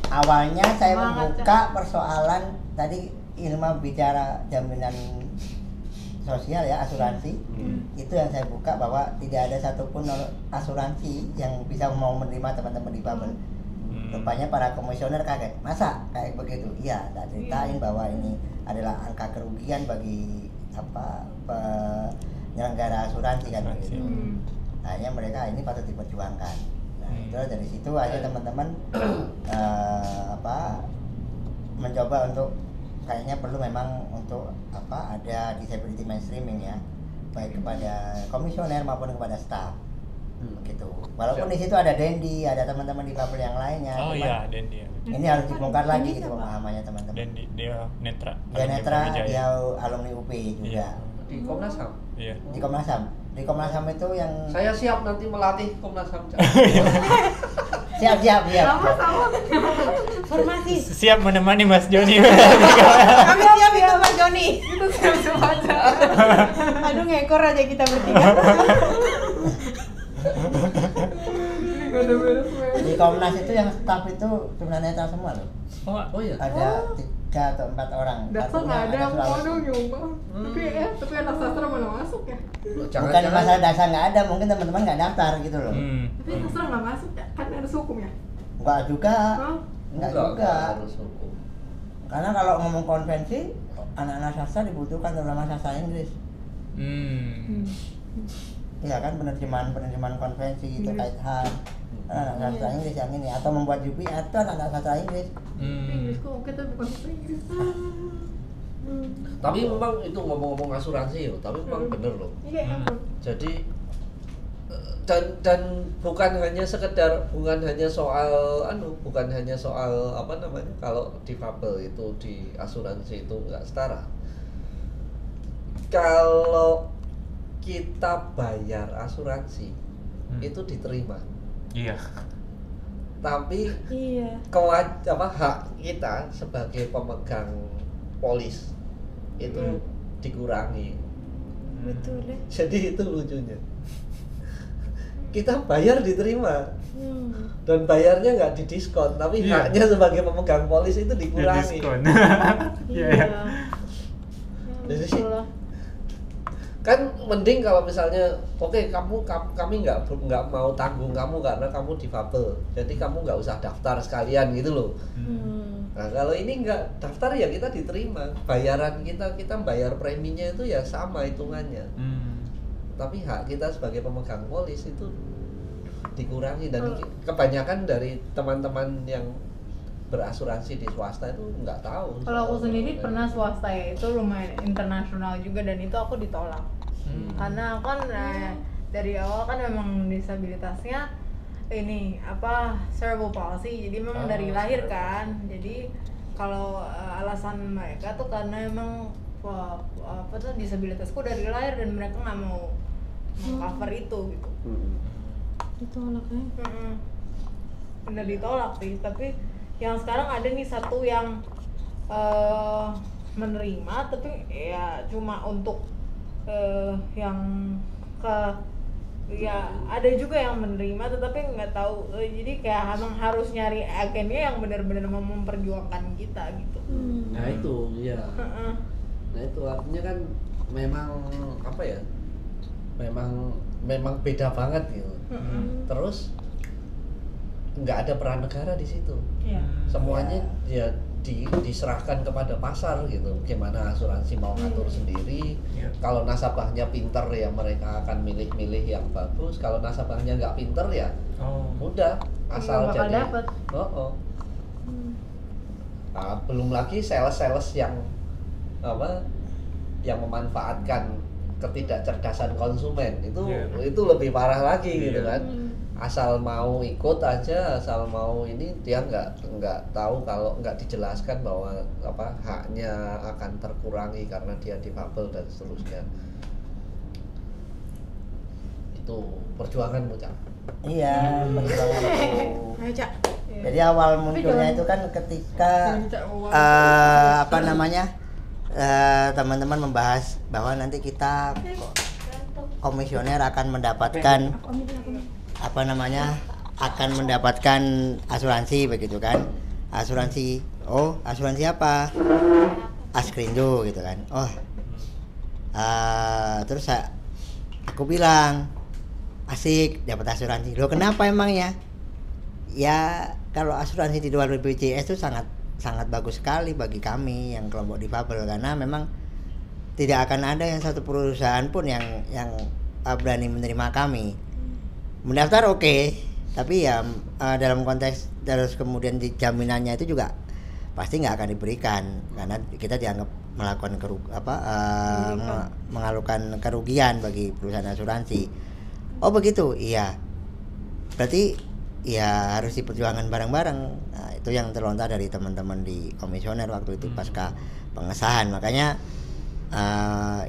Awalnya saya
Semangat,
membuka persoalan tadi Ilma bicara jaminan sosial ya, asuransi. Itu yang saya buka bahwa tidak ada satupun asuransi yang bisa mau menerima teman-teman difabel. Rupanya para komisioner kaget, masa kayak begitu? Iya, tak ceritain bahwa ini adalah angka kerugian bagi penyelenggara asuransi kan begitu. Akhirnya mereka ini patut diperjuangkan. Nah itu dari situ aja teman-teman mencoba untuk kayaknya perlu memang untuk ada disability mainstreaming ya, baik kepada komisioner maupun kepada staf. Gitu. Walaupun di situ ada Dendi, ada teman-teman difabel yang lainnya.
Oh iya, Dendi.
Ini harus dibongkar lagi gitu pemahamannya teman-teman.
Dendi dia netra.
Dia netra,
Brawijaya.
dia alumni UP juga.
Iya.
Di Komnas HAM.
Iya.
Di Komnas HAM. Di Komnas HAM itu yang
Saya siap nanti melatih Komnas HAM.
siap.
Sama-sama. Formasi.
Siap menemani Mas Joni.
Kami siap itu Mas Joni.
Itu siap-siap aja.
Aduh ngekor aja kita bertiga.
Gak ada beres-beres.
di Komnas itu yang staf itu tunanetra semua loh.
Oh iya.
Ada 3 atau 4 orang.
Daksa
Satunya
nggak ada, aku mau
Sulawesi.
dong nyoba. Tapi anak sastra mana masuk ya?
Bukan masalah dasar nggak ada, mungkin teman-teman nggak daftar gitu loh.
Tapi sastra nggak masuk ya? Kan harus hukum ya?
Enggak juga.
Hah?
Enggak juga.
Harus hukum.
Karena kalau ngomong konvensi, anak-anak sastra dibutuhkan terutama sastra Inggris. Iya kan, penerjemahan konvensi terkait HAM. Anak sastra Inggris yang ini, atau membuat UPR itu anak sastra Inggris.
Inggris kok kita bukan sastra Inggris.
Tapi memang itu ngomong-ngomong asuransi yo, tapi memang bener loh.
Iya.
Jadi dan bukan hanya sekedar bukan hanya soal apa namanya, kalau difabel itu di asuransi itu enggak setara. Kalau kita bayar asuransi itu diterima.
Iya.
Tapi
Iya.
hak kita sebagai pemegang polis itu dikurangi.
Betul deh.
Jadi itu lucunya. Kita bayar diterima dan bayarnya nggak didiskon, tapi
Iya.
haknya sebagai pemegang polis itu dikurangi.
Diskon.
Iya.
Iya.
Jadi sih, kan mending kalau misalnya kami nggak mau tanggung kamu karena kamu difabel, jadi kamu nggak usah daftar sekalian gitu loh. Nah kalau ini nggak daftar ya kita diterima, bayaran kita bayar preminya itu ya sama hitungannya, tapi hak kita sebagai pemegang polis itu dikurangi. Dan kebanyakan dari teman-teman yang berasuransi di swasta itu nggak tahu.
Kalau aku sendiri pernah swasta ya, itu lumayan internasional juga dan itu aku ditolak. Karena aku kan dari awal kan memang disabilitasnya ini cerebral palsy, jadi memang dari lahir kan. Jadi kalau alasan mereka tuh karena emang apa tuh disabilitasku dari lahir dan mereka nggak mau cover itu gitu.
Ditolak ya?
Bener ditolak sih, tapi yang sekarang ada nih satu yang menerima, tapi ya cuma untuk yang ya ada juga yang menerima tetapi nggak tahu, jadi kayak emang harus nyari agennya yang benar-benar mau memperjuangkan kita gitu.
Nah itu ya. Nah itu artinya kan memang apa ya, memang beda banget gitu. Terus nggak ada peran negara di situ. Semuanya ya diserahkan kepada pasar gitu. Gimana asuransi mau ngatur sendiri. Kalau nasabahnya pinter ya mereka akan milih-milih yang bagus. Kalau nasabahnya nggak pinter ya udah asal jadi. Nah, belum lagi sales yang yang memanfaatkan ketidakcerdasan konsumen itu lebih parah lagi gitu kan. Asal mau ikut aja, asal mau ini, dia nggak tahu kalau nggak dijelaskan bahwa haknya akan terkurangi karena dia difabel dan seterusnya. Itu perjuanganmu, Cak.
Iya, perjuangan itu.
Ayo, Cak.
Jadi awal munculnya itu kan ketika teman-teman membahas bahwa nanti kita komisioner akan mendapatkan akan mendapatkan asuransi begitu kan. Asuransi apa? Askrindo gitu kan. Terus aku bilang asik dapat asuransi. Loh kenapa emangnya? Ya kalau asuransi di luar BPJS itu sangat bagus sekali bagi kami yang kelompok difabel, karena memang tidak akan ada yang satu perusahaan pun yang berani menerima kami. Mendaftar oke, tapi ya dalam konteks terus kemudian jaminannya itu juga pasti nggak akan diberikan karena kita dianggap melakukan mengalukan kerugian bagi perusahaan asuransi. Oh begitu, iya. Berarti ya harus diperjuangkan bareng-bareng. Nah, itu yang terlontar dari teman-teman di komisioner waktu itu pasca pengesahan. Makanya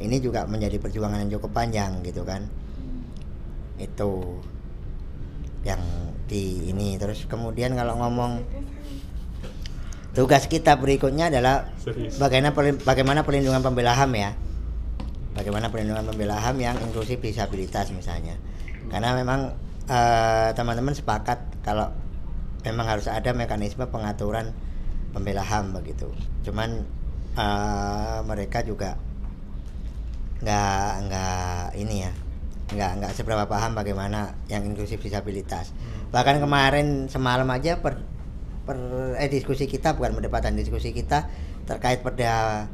ini juga menjadi perjuangan yang cukup panjang gitu kan. Itu yang di ini. Terus kemudian kalau ngomong tugas kita berikutnya adalah bagaimana perlindungan pembela HAM ya. Bagaimana perlindungan pembela HAM yang inklusif disabilitas misalnya. Karena memang teman-teman sepakat kalau memang harus ada mekanisme pengaturan pembela HAM begitu. Cuman mereka juga nggak seberapa paham bagaimana yang inklusif disabilitas. Bahkan kemarin semalam aja diskusi kita, bukan perdebatan, diskusi kita terkait perda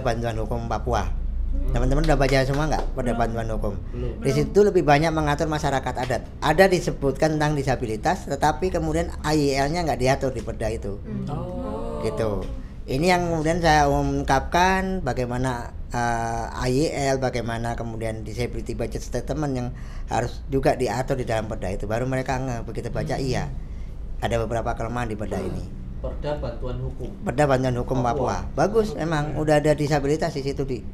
bantuan hukum Papua. Teman-teman udah baca semua nggak perda bantuan hukum? Di situ lebih banyak mengatur masyarakat adat. Ada disebutkan tentang disabilitas, tetapi kemudian AYL-nya nggak diatur di perda itu. Gitu. Ini yang kemudian saya ungkapkan bagaimana AYL, bagaimana kemudian disability budget statement yang harus juga diatur di dalam perda itu. Baru mereka begitu baca iya. Ada beberapa kelemahan di perda ini.
Perda bantuan hukum
Papua. Bagus, memang udah ada disabilitas di situ di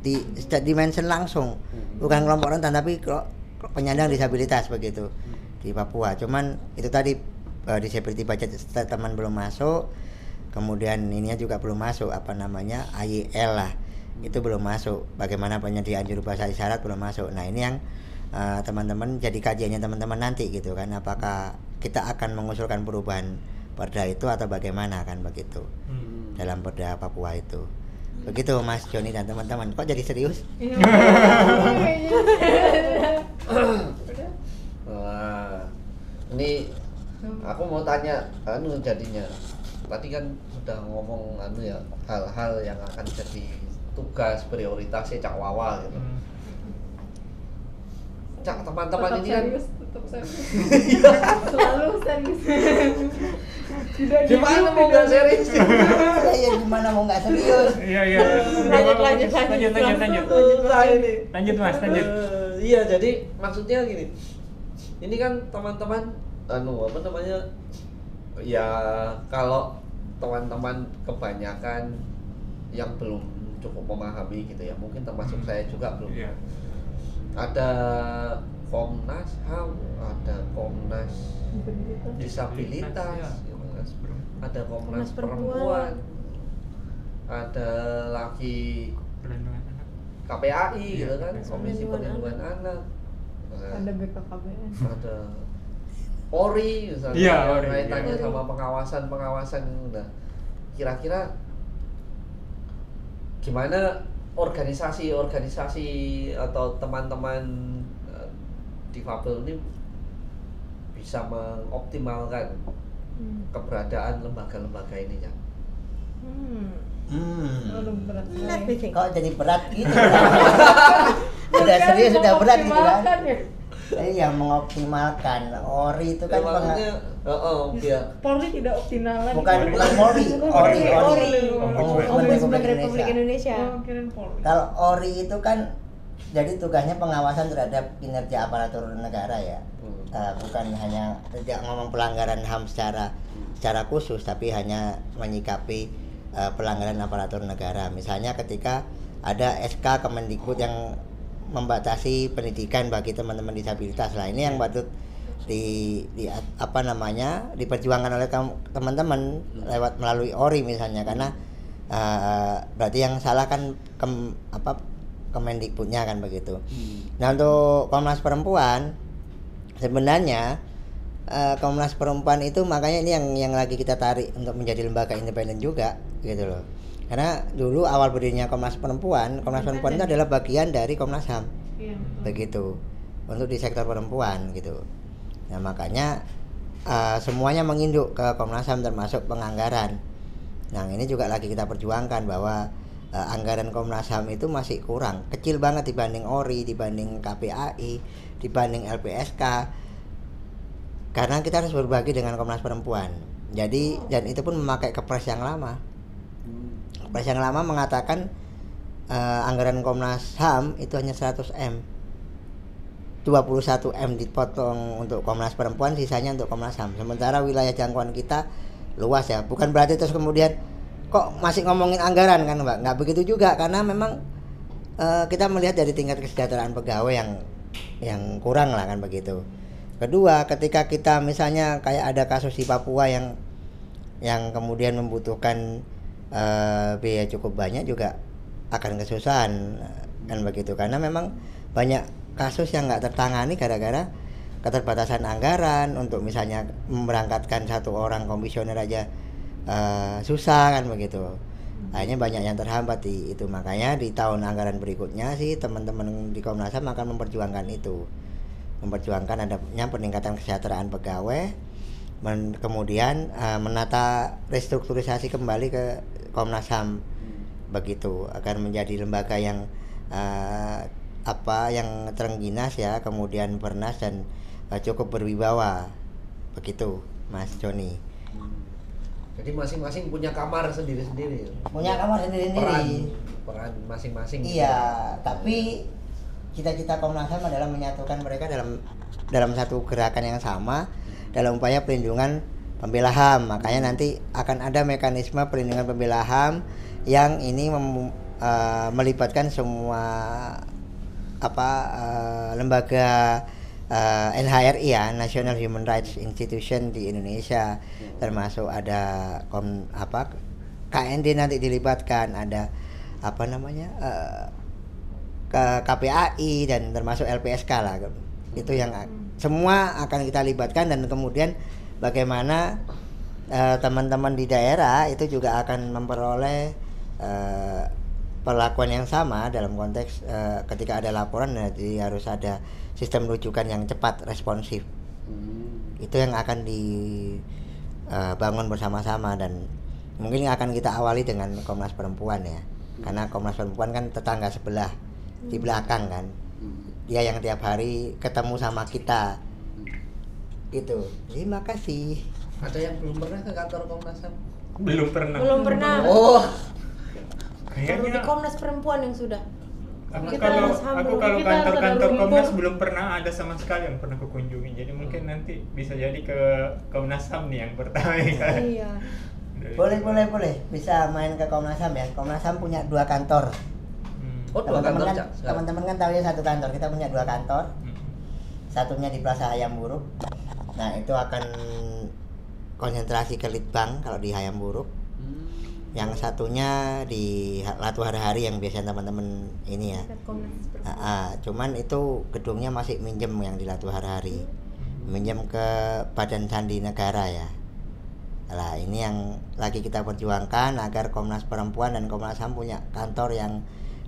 dimention langsung. Bukan kelompok rentan tapi penyandang disabilitas begitu di Papua. Cuman itu tadi disability budget statement belum masuk. Kemudian ininya juga belum masuk AYL lah. Itu belum masuk. Bagaimana penyediaan juru bahasa isyarat belum masuk. Nah, ini yang teman-teman jadi kajiannya teman-teman nanti gitu kan, apakah kita akan mengusulkan perubahan perda itu atau bagaimana kan begitu dalam perda Papua itu. Begitu Mas Joni dan teman-teman. Kok jadi serius?
Wah, ini aku mau tanya jadinya tadi kan sudah ngomong hal-hal yang akan jadi tugas prioritasnya Cak Wawa gitu. Cak, teman-teman ini kan
tetap serius. Selalu serius.
Gimana mau nggak serius?
Ya gimana mau nggak serius?
Iya.
Lanjut.
Lanjut Mas, lanjut.
Iya, jadi maksudnya gini. Ini kan teman-teman ya kalau teman-teman kebanyakan yang belum cukup memahami gitu ya, mungkin termasuk saya juga belum. Ada Komnas HAM, ada Komnas Disabilitas, ada Komnas Perempuan, ada lagi KPAI gitu kan, Komisi Perlindungan Anak,
ada BKKBN,
ada Polri misalnya, kaitannya sama pengawasan. Nah, kira-kira gimana organisasi atau teman-teman difabel ini bisa mengoptimalkan keberadaan lembaga-lembaga ini ya?
Kok jadi berat gitu? Udah serius, sudah berat gitu kan? Iya, mengoptimalkan. ORI itu kan
Polri tidak optimal.
Bukan Polri,
Ombudsman Republik Indonesia.
Kalau ORI itu kan jadi tugasnya pengawasan terhadap kinerja aparatur negara ya. Bukan hanya tidak ngomong pelanggaran HAM secara khusus, tapi hanya menyikapi pelanggaran aparatur negara. Misalnya ketika ada SK Kemendikbud yang membatasi pendidikan bagi teman-teman disabilitas lah, ini yang patut diperjuangkan oleh teman-teman lewat melalui ORI misalnya, karena berarti yang salah kan Kemendikbudnya kan begitu. Nah, untuk Komnas Perempuan sebenarnya Komnas Perempuan itu makanya ini yang lagi kita tarik untuk menjadi lembaga independen juga gitu loh. Karena dulu awal berdirinya Komnas Perempuan itu adalah bagian dari Komnas HAM. Begitu. Untuk di sektor perempuan gitu. Nah, makanya semuanya menginduk ke Komnas HAM termasuk penganggaran. Nah, ini juga lagi kita perjuangkan bahwa anggaran Komnas HAM itu masih kurang, kecil banget dibanding ORI, dibanding KPAI, dibanding LPSK. Karena kita harus berbagi dengan Komnas Perempuan. Jadi dan itu pun memakai kepres yang lama. Kepres yang lama mengatakan anggaran Komnas HAM itu hanya 100M. 21M dipotong untuk Komnas Perempuan, sisanya untuk Komnas HAM. Sementara wilayah jangkauan kita luas ya. Bukan berarti terus kemudian kok masih ngomongin anggaran kan, Mbak? Nggak begitu juga, karena memang kita melihat dari tingkat kesejahteraan pegawai yang kurang lah kan begitu. Kedua, ketika kita misalnya kayak ada kasus di Papua yang kemudian membutuhkan biaya cukup banyak, juga akan kesusahan kan begitu, karena memang banyak kasus yang nggak tertangani gara-gara keterbatasan anggaran. Untuk misalnya memberangkatkan satu orang komisioner aja susah kan begitu. Akhirnya banyak yang terhambat di itu. Makanya di tahun anggaran berikutnya sih teman-teman di Komnas HAM akan memperjuangkan itu, memperjuangkan adanya peningkatan kesejahteraan pegawai, kemudian menata restrukturisasi kembali ke Komnas HAM begitu, agar menjadi lembaga yang yang terengginas ya, kemudian bernas dan cukup berwibawa begitu, Mas Joni.
Jadi masing-masing punya kamar sendiri-sendiri.
Punya kamar sendiri-sendiri.
Peran masing-masing.
Iya, tapi cita-cita Komnas HAM adalah menyatukan mereka dalam satu gerakan yang sama dalam upaya perlindungan pembela HAM. Makanya nanti akan ada mekanisme perlindungan pembela HAM yang ini melibatkan semua lembaga NHRI ya, National Human Rights Institution di Indonesia, termasuk ada KND nanti dilibatkan, ada KPAI dan termasuk LPSK lah. Itu yang semua akan kita libatkan, dan kemudian bagaimana teman-teman di daerah itu juga akan memperoleh perlakuan yang sama dalam konteks ketika ada laporan. Jadi harus ada sistem rujukan yang cepat, responsif. Itu yang akan dibangun bersama-sama, dan mungkin akan kita awali dengan Komnas Perempuan ya, karena Komnas Perempuan kan tetangga sebelah di belakang kan, dia yang tiap hari ketemu sama kita gitu. Terima kasih.
Ada yang belum pernah ke kantor Komnas HAM?
Belum pernah.
Oh,
baru di Komnas Perempuan yang sudah.
Aku kalau kantor-kantor Komnas belum pernah ada sama sekali yang pernah kukunjungi. Jadi mungkin nanti bisa jadi ke Komnas HAM nih yang pertama kan.
Iya.
Boleh. Bisa main ke Komnas HAM ya. Komnas HAM punya 2 kantor.
Oh, 2 kantor, Cak.
Teman-teman kan tahu ya 1 kantor. Kita punya 2 kantor. Satunya di Plaza Hayam Buruk. Nah, itu akan konsentrasi ke Litbang kalau di Hayam Buruk. Yang satunya di Latu Hari-Hari yang biasanya teman-teman ini ya. Cuman itu gedungnya masih minjem yang di Latu Hari-Hari. Minjem ke Badan Sandi Negara ya. Nah, ini yang lagi kita perjuangkan agar Komnas Perempuan dan Komnas HAM punya kantor yang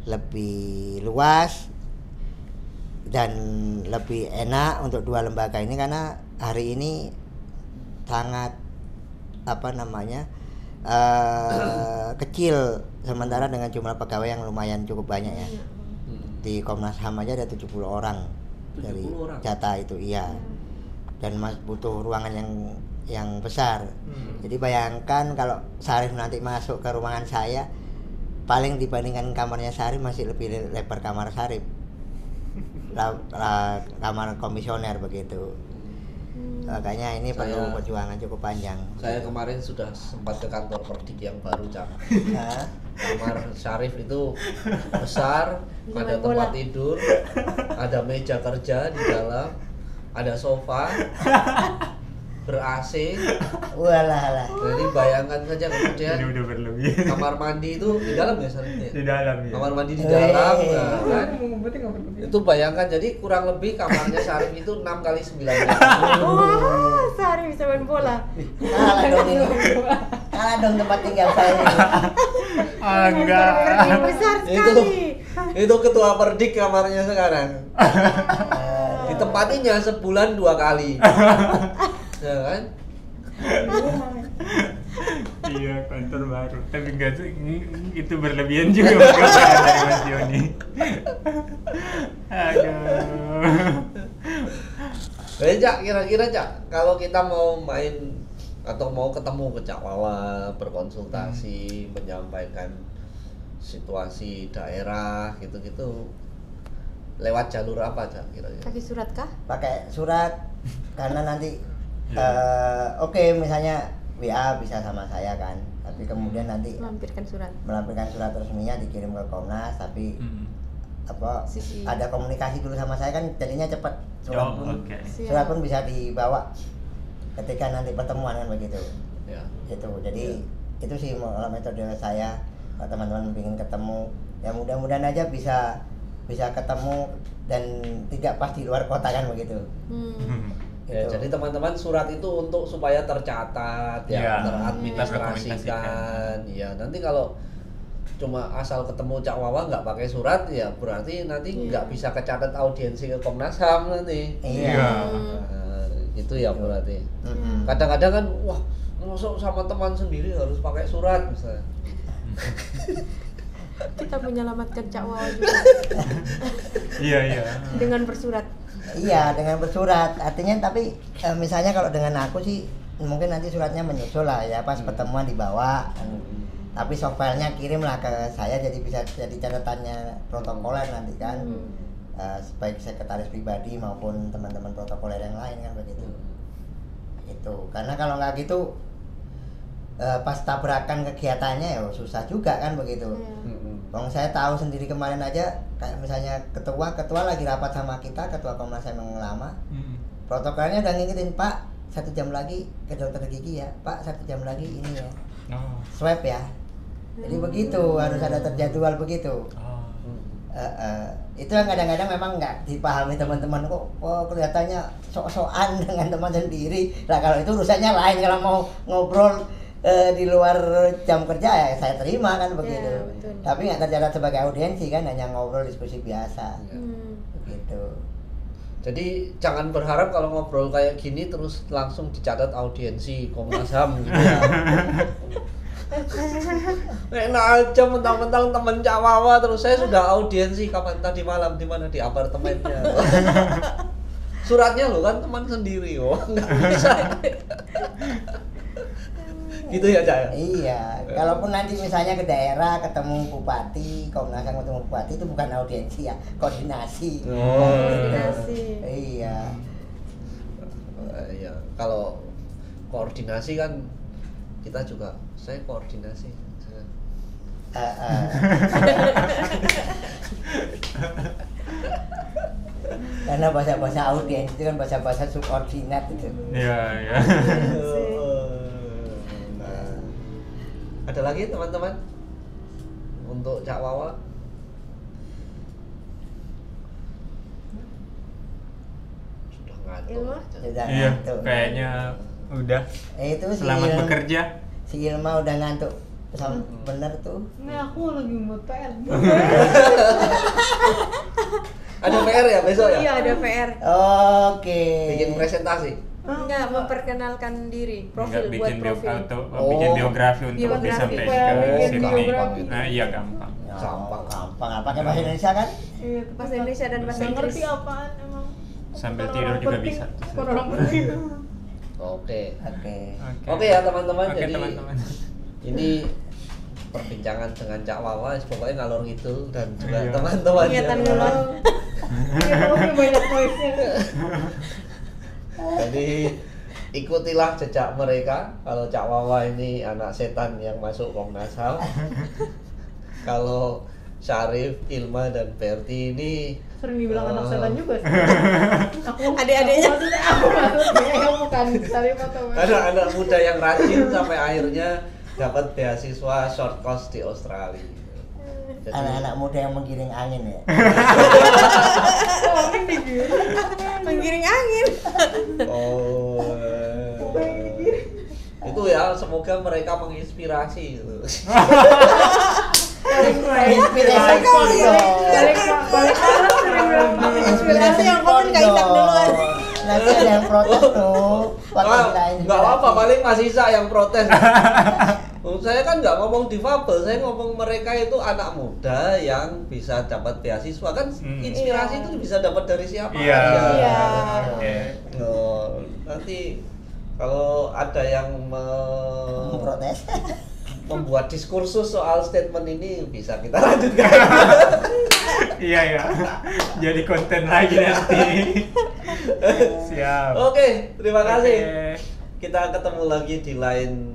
lebih luas dan lebih enak untuk 2 lembaga ini, karena hari ini sangat kecil sementara dengan jumlah pegawai yang lumayan cukup banyak ya. Di Komnas HAM aja ada 70 orang
70
dari
orang.
data itu, iya. Dan butuh ruangan yang besar. Jadi bayangkan kalau Syarif nanti masuk ke ruangan saya, paling dibandingkan kamarnya Syarif masih lebih lebar kamar Syarif. Kamar komisioner begitu. Makanya ini perlu perjuangan cukup panjang.
Saya kemarin sudah sempat ke kantor Perdik yang baru, Cak. Kamar Syarif itu besar, ada tempat tidur, ada meja kerja di dalam, ada sofa, ber-AC.
Walah.
Jadi bayangkan saja kemudian
Ini udah berlebihan.
kamar mandi itu di dalam ya Syarif?
Di dalam ya.
Kamar mandi di dalam, nah, kan?
Berarti nggak berlebihan.
Itu bayangkan, jadi kurang lebih kamarnya Syarif itu 6 kali 9 meter.
Wah, Sari bisa main bola.
Kalah dong ini. Kalah dong tempat tinggal saya ini.
Enggak.
Besar
Itu
sekali.
itu ketua Perdik kamarnya sekarang. Ditempatinya sebulan 2 kali. Ya kan?
Iya, kantor baru. Tapi enggak sih, itu berlebihan juga perkataan dari Mas Yoni. Aduh.
Jadi Cak, kira-kira Cak, kalau kita mau main atau mau ketemu ke Cak Wawa, berkonsultasi, menyampaikan situasi daerah gitu-gitu, lewat jalur apa Cak kira-kira?
Pakai surat kah?
Pakai surat, karena nanti oke, misalnya WA bisa sama saya kan, tapi kemudian nanti
Melampirkan surat.
melampirkan surat resminya dikirim ke Komnas, tapi
Sisi.
ada komunikasi dulu sama saya kan, jadinya cepat. Surat pun
Siap.
surat pun bisa dibawa ketika nanti pertemuan kan begitu.
Ya.
Gitu. Jadi itu sih metode saya. Kalau teman-teman ingin ketemu, ya mudah-mudahan aja bisa ketemu dan tidak pas di luar kota kan begitu.
Ya,
Gitu.
jadi teman-teman, surat itu untuk supaya tercatat ya,
Ya,
teradministrasikan. Ya, nanti kalau cuma asal ketemu Cak Wawa nggak pakai surat, ya berarti nanti nggak bisa kecatat audiensi ke Komnas HAM nanti.
Iya.
Nah, itu ya berarti.
Mm-mm.
Kadang-kadang kan, wah, masuk sama teman sendiri harus pakai surat misalnya.
Kita menyelamatkan Cak Wawa juga
Iya.
dengan bersurat.
Iya, dengan bersurat. Artinya tapi misalnya kalau dengan aku sih mungkin nanti suratnya menyusul lah ya, pas pertemuan dibawa. Tapi softwarenya kirimlah ke saya, jadi bisa jadi catatannya protokoler nanti kan. Baik sekretaris pribadi maupun teman-teman protokoler yang lain kan begitu. Itu. Karena kalau nggak gitu pas tabrakan kegiatannya ya susah juga kan begitu. Bang, saya tahu sendiri kemarin aja kayak misalnya ketua lagi rapat sama kita, ketua Komnas HAM yang lama. Protokolnya udah ngingetin, Pak 1 jam lagi ke dokter gigi ya, Pak 1 jam lagi ini ya, swab ya. Jadi begitu, harus ada terjadwal begitu. Itu yang kadang-kadang memang nggak dipahami teman-teman, kok kelihatannya sok-sokan dengan teman sendiri. Nah kalau itu urusannya lain, kalau mau ngobrol di luar jam kerja ya saya terima kan begitu.
Ya,
tapi nggak tercatat sebagai audiensi kan, hanya ngobrol diskusi biasa. Begitu.
Jadi jangan berharap kalau ngobrol kayak gini terus langsung dicatat audiensi Komnas HAM gitu ya. Enak aja mentang-mentang temen Cak Wawa terus saya sudah audiensi kapan tadi malam di mana, di apartemennya. Suratnya lo kan teman sendiri, nggak bisa. Gitu ya Cak?
Iya, kalaupun nanti misalnya ke daerah ketemu bupati, Komnas HAM ketemu bupati itu bukan audiensi ya, koordinasi.
Koordinasi.
Iya.
Iya, kalau koordinasi kan kita juga saya koordinasi.
Karena bahasa-bahasa audiens itu kan bahasa-bahasa subordinat itu.
Iya, iya.
Nah, ada lagi teman-teman untuk Cak Wawa? Sudah ngantuk.
Ilma?
Sudah
Iya,
ngantuk.
kayaknya udah.
Itu si
Selamat
Ilma,
bekerja.
si Ilma udah ngantuk. Bener tuh.
Ini aku lagi mau PR.
Ada PR ya besok ya?
Iya, ada PR.
Oke.
Bikin presentasi.
Enggak, memperkenalkan diri,
Enggak
profil, buat
bikin
profil.
bikin biografi untuk
Biografi,
sampai
kayak
ke
bikin
sini.
biografi.
Nah, iya gampang.
Gampang. Pakai bahasa Indonesia kan?
Iya,
Bahasa Indonesia dan bahasa
nggak
Inggris.
ngerti apaan emang.
Sambil
Bukan
tidur
orang
juga
penting,
bisa.
bukan orang penting.
Oke.
Oke.
Ya teman-teman,
Oke,
jadi
teman-teman.
ini perbincangan dengan Cak Wawa pokoknya ngalor ngidul dan juga
Iya.
teman-teman
Ingatan
yang
ngelon.
Iya, kalau banyak noise-nya.
Jadi ikutilah jejak mereka. Kalau Cak Wawa ini anak setan yang masuk Komnas HAM. Kalau Syarif, Ilma dan Berti ini
Sering dibilang anak setan juga sih. Aku
Adik-adiknya.
Aku maksudnya yang bukan cari foto.
anak-anak muda yang rajin sampai akhirnya dapat beasiswa short course di Australia. Jadi,
Anak-anak muda yang menggiring angin ya.
Oh, ini gitu.
Menggiring angin.
oh, itu ya semoga mereka menginspirasi.
Inspirasi pondok.
Inspirasi yang komen Kak Isak duluan.
Nanti ada yang protes tuh.
Nggak apa-apa, paling Mas Isa yang protes. Saya kan nggak ngomong difabel, saya ngomong mereka itu anak muda yang bisa dapat beasiswa kan. Inspirasi itu bisa dapat dari siapa
Iya.
aja.
Iya.
Oke.
Oh, nanti kalau ada yang
Protes.
membuat diskursus soal statement ini bisa kita lanjutkan.
Iya, ya. Jadi konten lagi nanti. Siap.
Oke, terima kasih.
Oke.
Kita ketemu lagi di lain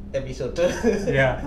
episode.
Ya.